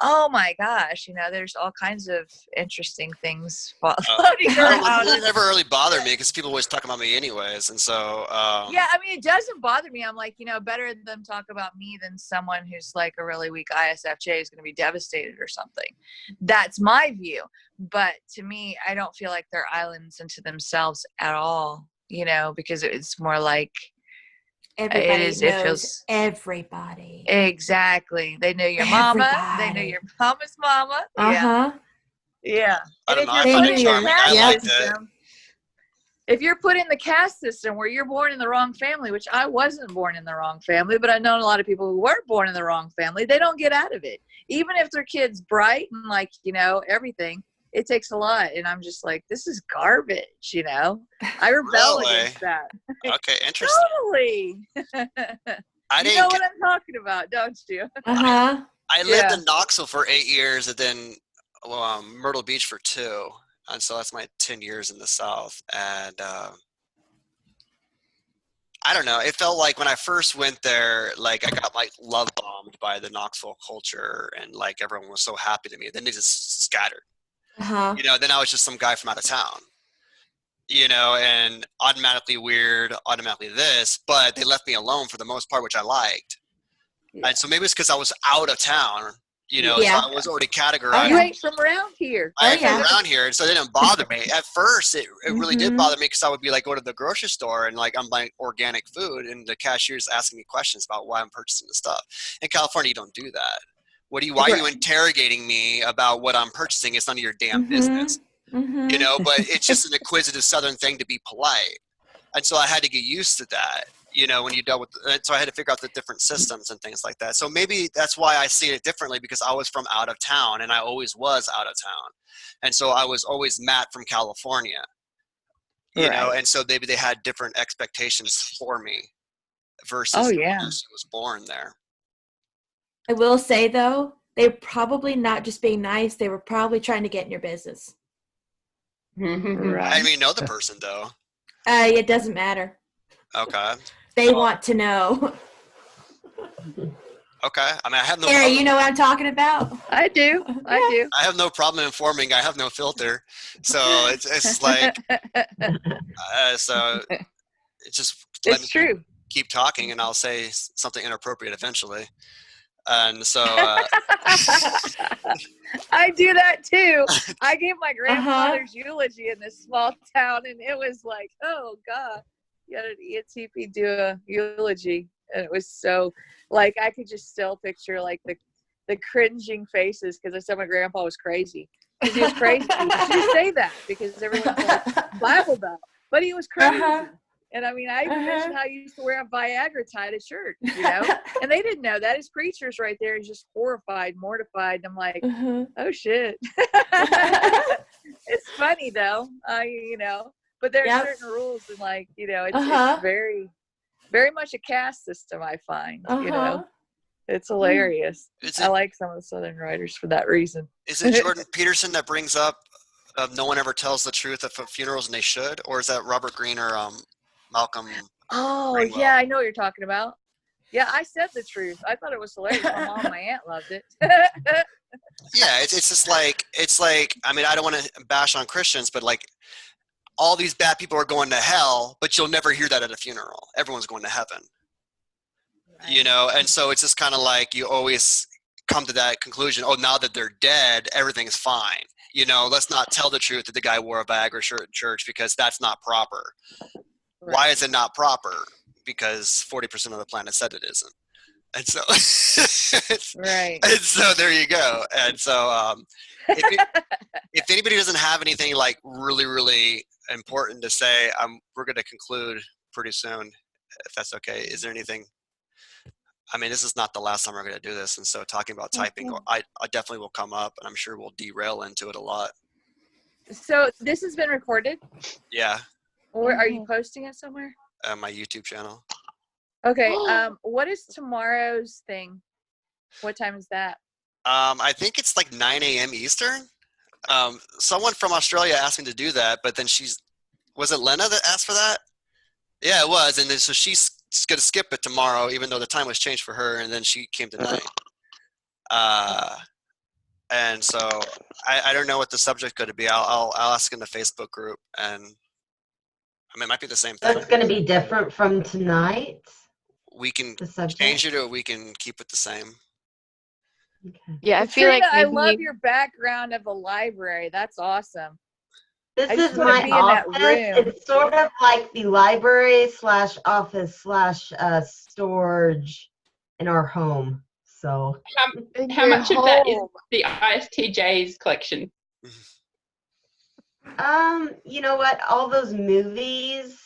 oh my gosh, there's all kinds of interesting things floating I don't around. know, it never really bothered me because people always talk about me anyways, and so Yeah, I mean, it doesn't bother me. I'm like, better them talk about me than someone who's like a really weak ISFJ is going to be devastated or something. That's my view. But to me, I don't feel like they're islands into themselves at all, because it's more like Everybody it knows feels everybody. exactly. They know your mama. They know your mama's mama. Yeah. Yeah. I And don't if know. you're I find put it in the charming. I caste liked it. system, if you're put in the caste system where you're born in the wrong family, which I wasn't born in the wrong family, but I know a lot of people who were born in the wrong family, they don't get out of it. Even if their kid's bright and like, everything, it takes a lot. And I'm just like, this is garbage, I rebel Really? against that. Okay, interesting. Totally. I You didn't know what I'm talking about, don't you? Uh-huh. I lived in Knoxville for 8 years and then Myrtle Beach for 2. And so that's my 10 years in the South. And I don't know. It felt like when I first went there, like I got like love bombed by the Knoxville culture and like everyone was so happy to me. Then they just scattered. Uh-huh. Then I was just some guy from out of town. And automatically weird, automatically this, but they left me alone for the most part, which I liked. Yeah. And so maybe it's because I was out of town, so Yeah. I was already categorized. You ain't from around here. I ain't from around here, and so it didn't bother me. At first, it really did bother me because I would be like, go to the grocery store and like I'm buying organic food, and the cashier's asking me questions about why I'm purchasing the stuff. In California, you don't do that. Why are you interrogating me about what I'm purchasing? It's none of your damn business. But it's just an inquisitive Southern thing to be polite. And so I had to get used to that, when you dealt with it. So I had to figure out the different systems and things like that. So maybe that's why I see it differently, because I was from out of town and I always was out of town. And so I was always Matt from California, and so maybe they had different expectations for me versus the one who was born there. I will say, though, they're probably not just being nice. They were probably trying to get in your business. I mean, know the person, though. It doesn't matter. Okay. They want to know. Okay. I mean, I have no Gary, problem. you know what I'm talking about? I do. I have no problem informing. I have no filter. So it's like, so it's just let me true. Keep talking and I'll say something inappropriate eventually. And so I do that too. I gave my grandfather's eulogy in this small town, and it was like, oh God, you had an ENTP do a eulogy, and it was so like I could just still picture like the cringing faces because I said my grandpa was crazy because he was crazy. You say that because everyone's like Bible Belt, but he was crazy. And I mean, I even mentioned how you used to wear a Viagra tie to church, and they didn't know that. His preacher's right there. He's just horrified, mortified. And I'm like, oh shit. It's funny though, but there are certain rules and like, it's very, very much a caste system. I find, it's hilarious. I like some of the Southern writers for that reason. Is it Jordan Peterson that brings up no one ever tells the truth at funerals and they should? Or is that Robert Greene or Malcolm? Oh, Greenwell? Yeah, I know what you're talking about. Yeah, I said the truth. I thought it was hilarious. My mom and my aunt loved it. Yeah, it's just like, I mean, I don't want to bash on Christians, but like all these bad people are going to hell, but you'll never hear that at a funeral. Everyone's going to heaven. Right. And so it's just kind of like you always come to that conclusion, oh, now that they're dead, everything's fine. Let's not tell the truth that the guy wore a Viagra shirt in church because that's not proper. Right. Why is it not proper? Because 40% of the planet said it isn't. And so, right. And so there you go. And so, if anybody doesn't have anything like really, really important to say, we're going to conclude pretty soon, if that's okay. Is there anything? I mean, this is not the last time we're going to do this. And so talking about typing, I definitely will come up and I'm sure we'll derail into it a lot. So this has been recorded? Yeah. Or are you posting it somewhere? My YouTube channel. Okay. What is tomorrow's thing? What time is that? I think it's like 9 a.m. Eastern. Someone from Australia asked me to do that, but then was it Lena that asked for that? Yeah, it was. And then, so she's going to skip it tomorrow, even though the time was changed for her. And then she came tonight. And so I don't know what the subject could be. I'll ask in the Facebook group, and I mean, it might be the same So thing. it's going to be different from tonight. We can The subject. change it, or we can keep it the same. Okay. Yeah, I feel Katrina, like I maybe love your background of a library. That's awesome. This I just is wanna my be in that office. room. It's sort of like the library slash office slash storage in our home. So How much of that is the ISTJ's collection? you know what? All those movies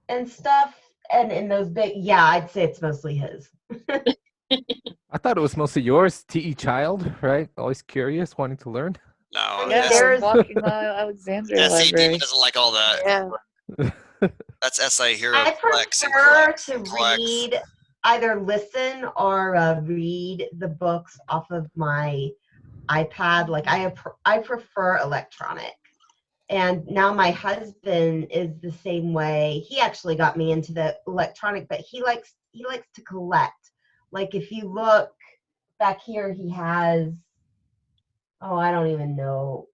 and stuff, and in those big, yeah, I'd say it's mostly his. I thought it was mostly yours, T.E. Child, right? Always curious, wanting to learn. No, Yeah, there's walking Alexandria SC Library. Demon doesn't like all that. Yeah. That's SI Hero I collects and prefer collects to and collects. read, either listen or read the books off of my iPad. Like I prefer electronic. And now my husband is the same way. He actually got me into the electronic, but he likes to collect. Like if you look back here, he has, oh, I don't even know,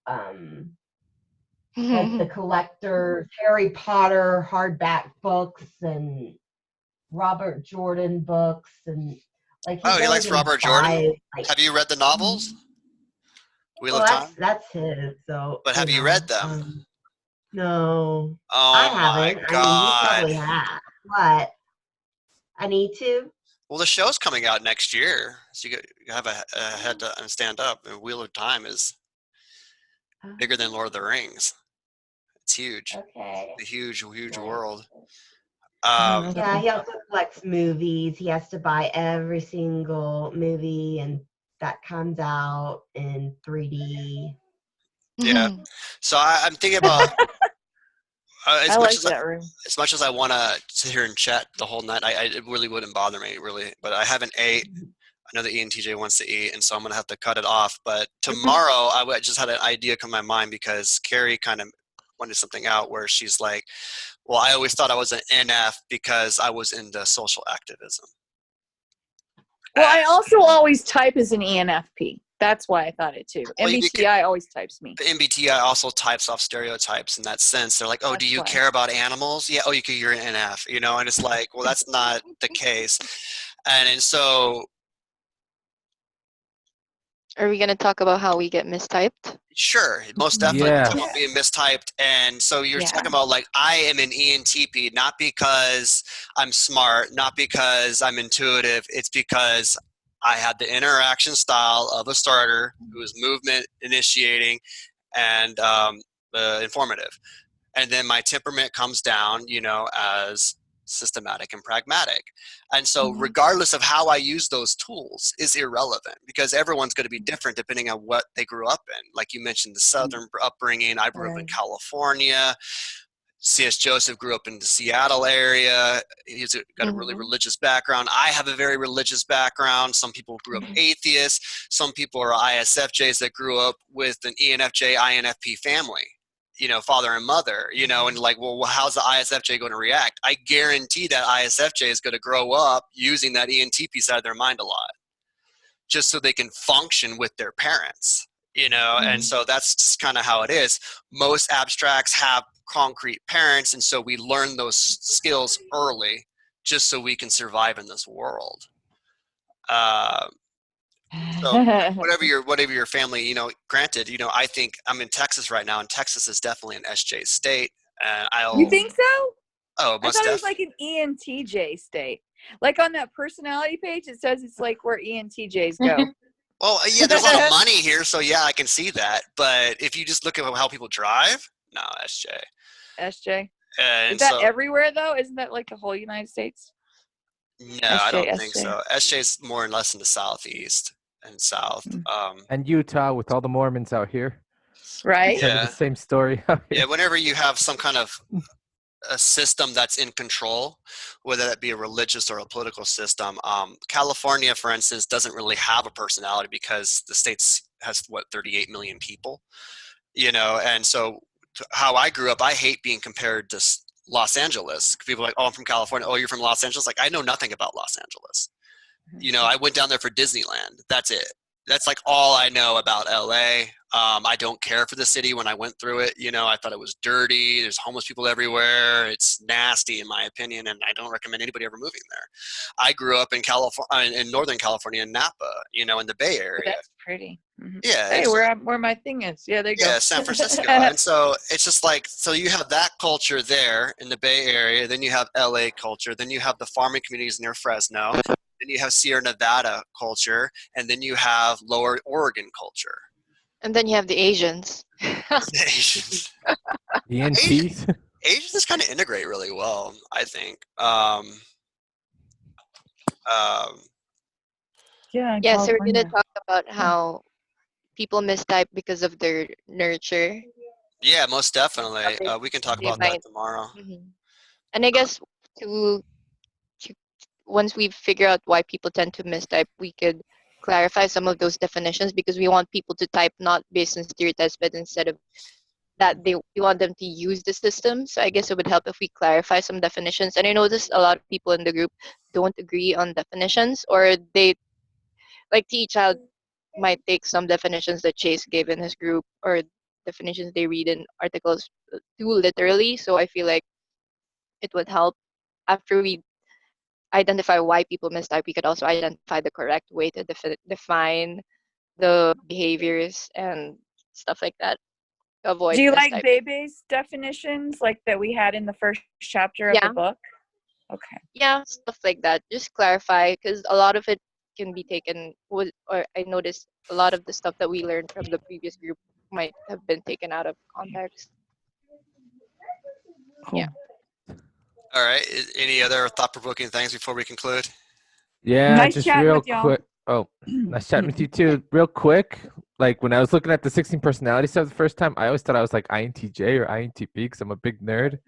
like the collector Harry Potter hardback books and Robert Jordan books, and like Oh, he likes Robert Jordan. Have you read the novels? Wheel of Time? That's his. So, but have you read them? No, Oh I my haven't. God. I mean, you probably have. What? I need to. Well, the show's coming out next year, so you have a head to stand up. And Wheel of Time is bigger than Lord of the Rings. It's huge. Okay. A huge world. Yeah, he also collects movies. He has to buy every single movie, and that comes out in 3D. Yeah. So I'm thinking about I like that room. as much as I want to sit here and chat the whole night, it really wouldn't bother me, really. But I haven't ate. I know the ENTJ wants to eat, and so I'm going to have to cut it off. But tomorrow, I just had an idea come to my mind because Carrie kind of pointed something out where she's like, well, I always thought I was an NF because I was into social activism. Well, I also always type as an ENFP. That's why I thought it too. Well, MBTI always types me. The MBTI also types off stereotypes in that sense. They're like, oh, do you care about animals? Yeah. Oh, you're an NF, you know? And it's like, well, that's not the case. And so. Are we going to talk about how we get mistyped? Sure, most definitely. We're talking about being mistyped. And so you're talking about like, I am an ENTP, not because I'm smart, not because I'm intuitive. It's because I had the interaction style of a starter who is movement initiating and informative. And then my temperament comes down, you know, as systematic and pragmatic. And so regardless of how I use those tools is irrelevant because everyone's going to be different depending on what they grew up in. Like you mentioned, the Southern upbringing. I grew up in California. C.S. Joseph grew up in the Seattle area. He's got a really religious background. I have a very religious background. Some people grew up atheists. Some people are ISFJs that grew up with an ENFJ, INFP family, you know, father and mother, you know, and like, well, how's the ISFJ going to react? I guarantee that ISFJ is going to grow up using that ENTP side of their mind a lot, just so they can function with their parents, you know, and so that's just kind of how it is. Most abstracts have concrete parents, and so we learn those skills early just so we can survive in this world. So whatever your family, you know, granted, you know, I think I'm in Texas right now, and Texas is definitely an SJ state. And You think so? Oh, I thought it was like an ENTJ state. Like on that personality page, it says it's like where ENTJs go. Well, yeah, there's a lot of money here, so yeah, I can see that. But if you just look at how people drive, no, SJ. SJ. And Is that so, everywhere though? Isn't that like the whole United States? no, I don't think so. SJ is more or less in the southeast and south. And Utah with all the Mormons out here. Right. Kind of the same story. Yeah, whenever you have some kind of a system that's in control, whether that be a religious or a political system. California, for instance, doesn't really have a personality because the state has, 38 million people, you know, and so how I grew up, I hate being compared to Los Angeles. People are like, oh, I'm from California. Oh, you're from Los Angeles? Like, I know nothing about Los Angeles. You know, I went down there for Disneyland. That's it. that's like all I know about LA. I don't care for the city when I went through it. You know, I thought it was dirty. There's homeless people everywhere. It's nasty, in my opinion, and I don't recommend anybody ever moving there. I grew up in California, in Northern California, in Napa. You know, in the Bay Area. That's pretty. Yeah, Hey, it's where my thing is. Yeah, there you go. yeah, San Francisco. And so it's just like, so you have that culture there in the Bay Area, then you have LA culture, then you have the farming communities near Fresno, then you have Sierra Nevada culture, and then you have Lower Oregon culture. And then you have the Asians. Asians. ENTs. Asians just kind of integrate really well, I think. Yeah. Yeah, so we're gonna talk about how people mistype because of their nurture. Yeah, most definitely. We can talk They about that might. tomorrow. And I guess to once we figure out why people tend to mistype, we could clarify some of those definitions because we want people to type not based on stereotypes, but instead of that we want them to use the system. So I guess it would help if we clarify some definitions. And I noticed a lot of people in the group don't agree on definitions, or they like T Child might take some definitions that Chase gave in his group or definitions they read in articles too literally. So I feel like it would help after we identify why people mistype, we could also identify the correct way to define the behaviors and stuff like that to avoid Do you like mistyping. Bebe's definitions, like that we had in the first chapter of the book? Okay. Yeah, stuff like that. Just clarify because a lot of it can be taken or I noticed a lot of the stuff that we learned from the previous group might have been taken out of context. Yeah. All right. Any other thought-provoking things before we conclude? Yeah, Nice just chatting real with y'all. quick. Oh, nice chatting with you too. Real quick, like when I was looking at the 16 personality stuff the first time, I always thought I was like INTJ or INTP because I'm a big nerd.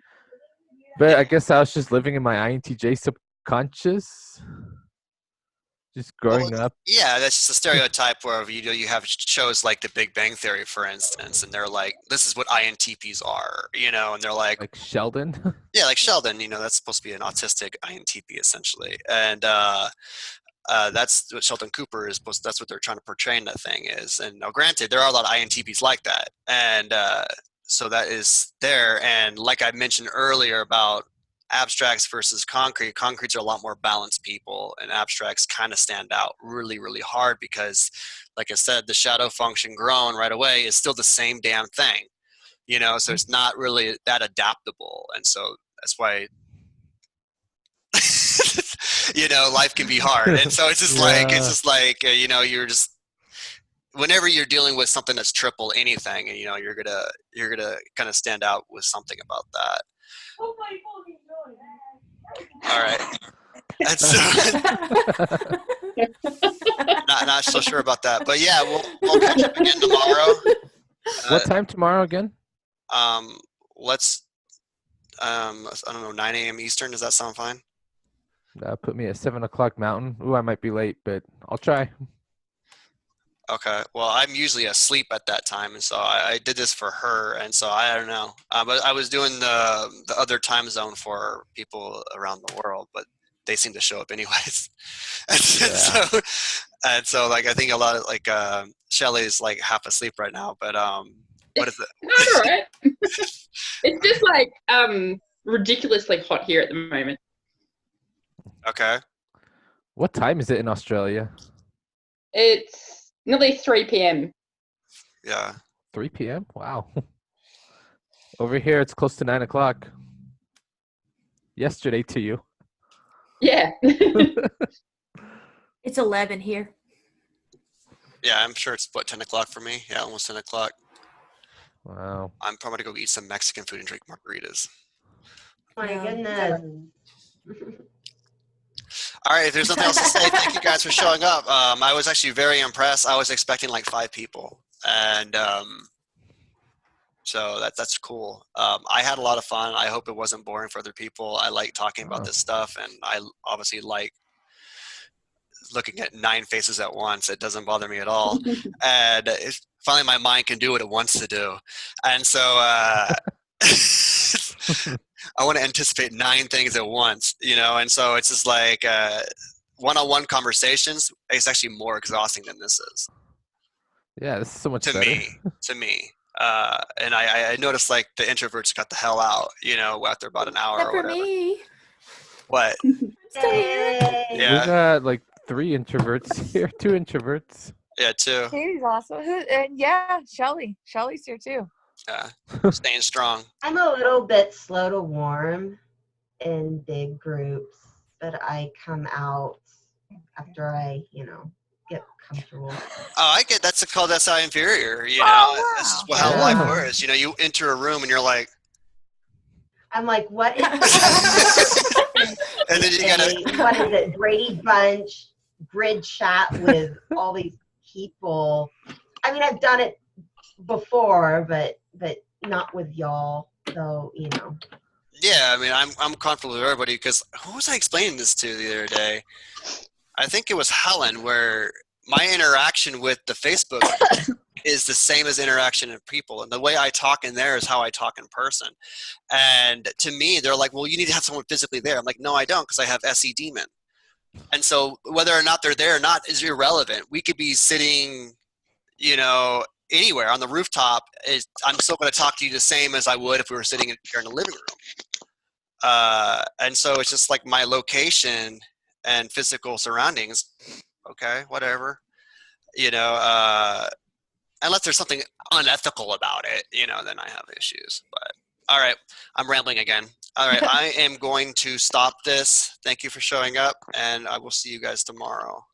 But I guess I was just living in my INTJ subconscious, just growing up. Yeah, that's just a stereotype where you have shows like The Big Bang Theory, for instance, and they're like, this is what INTPs are, you know, and they're like Sheldon. Yeah, like Sheldon, you know, that's supposed to be an autistic INTP essentially, and that's what Sheldon Cooper is supposed. That's what they're trying to portray in that thing is. And now, granted, there are a lot of INTPs like that, and so that is there. And like I mentioned earlier about abstracts versus concrete, concretes are a lot more balanced people, and abstracts kind of stand out really, really hard because, like I said, the shadow function grown right away is still the same damn thing, you know. So it's not really that adaptable, and so that's why. You know, life can be hard, and so it's just like you know, you're just whenever you're dealing with something that's triple anything, and you know, you're gonna kind of stand out with something about that. Oh my fucking God. All right, and so not so sure about that, but yeah, we'll catch up again tomorrow. What time tomorrow again? Let's I don't know, 9 a.m. Eastern. Does that sound fine? Put me at 7 o'clock Mountain. Ooh, I might be late, but I'll try. Okay. Well, I'm usually asleep at that time, and so I did this for her, and so I don't know. But I was doing the other time zone for people around the world, but they seem to show up anyways. And so like I think a lot of like Shelly's like half asleep right now, but what is it? Not all right. It's just like ridiculously hot here at the moment. Okay. What time is it in Australia? It's nearly 3 p.m. Yeah. 3 p.m. Wow. Over here, it's close to 9 o'clock. Yesterday to you. Yeah. It's 11 here. Yeah, I'm sure it's 10 o'clock for me. Yeah, almost 10 o'clock. Wow. I'm probably gonna go eat some Mexican food and drink margaritas. My goodness. All right, if there's nothing else to say, thank you guys for showing up. I was actually very impressed. I was expecting like 5 people, and so that's cool. I had a lot of fun. I hope it wasn't boring for other people. I like talking about this stuff, and I obviously like looking at 9 faces at once. It doesn't bother me at all. And finally my mind can do what it wants to do. And so I want to anticipate 9 things at once, you know? And so it's just like one-on-one conversations is actually more exhausting than this is. Yeah, this is so much to better. me. And I noticed like the introverts got the hell out, after about an hour Except or for whatever. me. What? Still here. We Yeah. got like 3 introverts here, 2 introverts. Yeah, too. Katie's awesome. And yeah, Shelly. Shelly's here too. Yeah. Staying strong. I'm a little bit slow to warm in big groups, but I come out after I, get comfortable. Oh, I get that's called SI inferior. Oh, That's just wow. how life Yeah. works. You enter a room and you're like, I'm like, what is and then you gotta. what is it? Brady Bunch grid chat with all these people. I mean, I've done it before, but not with y'all. So Yeah, I mean, I'm comfortable with everybody because who was I explaining this to the other day? I think it was Helen, where my interaction with the Facebook is the same as interaction in people, and the way I talk in there is how I talk in person. And to me, they're like, "Well, you need to have someone physically there." I'm like, "No, I don't, because I have SE demon." And so whether or not they're there or not is irrelevant. We could be sitting, anywhere on the rooftop. I'm still going to talk to you the same as I would if we were sitting here in the living room. And so it's just like my location and physical surroundings. Okay, whatever. Unless there's something unethical about it, then I have issues. But all right, I'm rambling again. All right, I am going to stop this. Thank you for showing up, and I will see you guys tomorrow.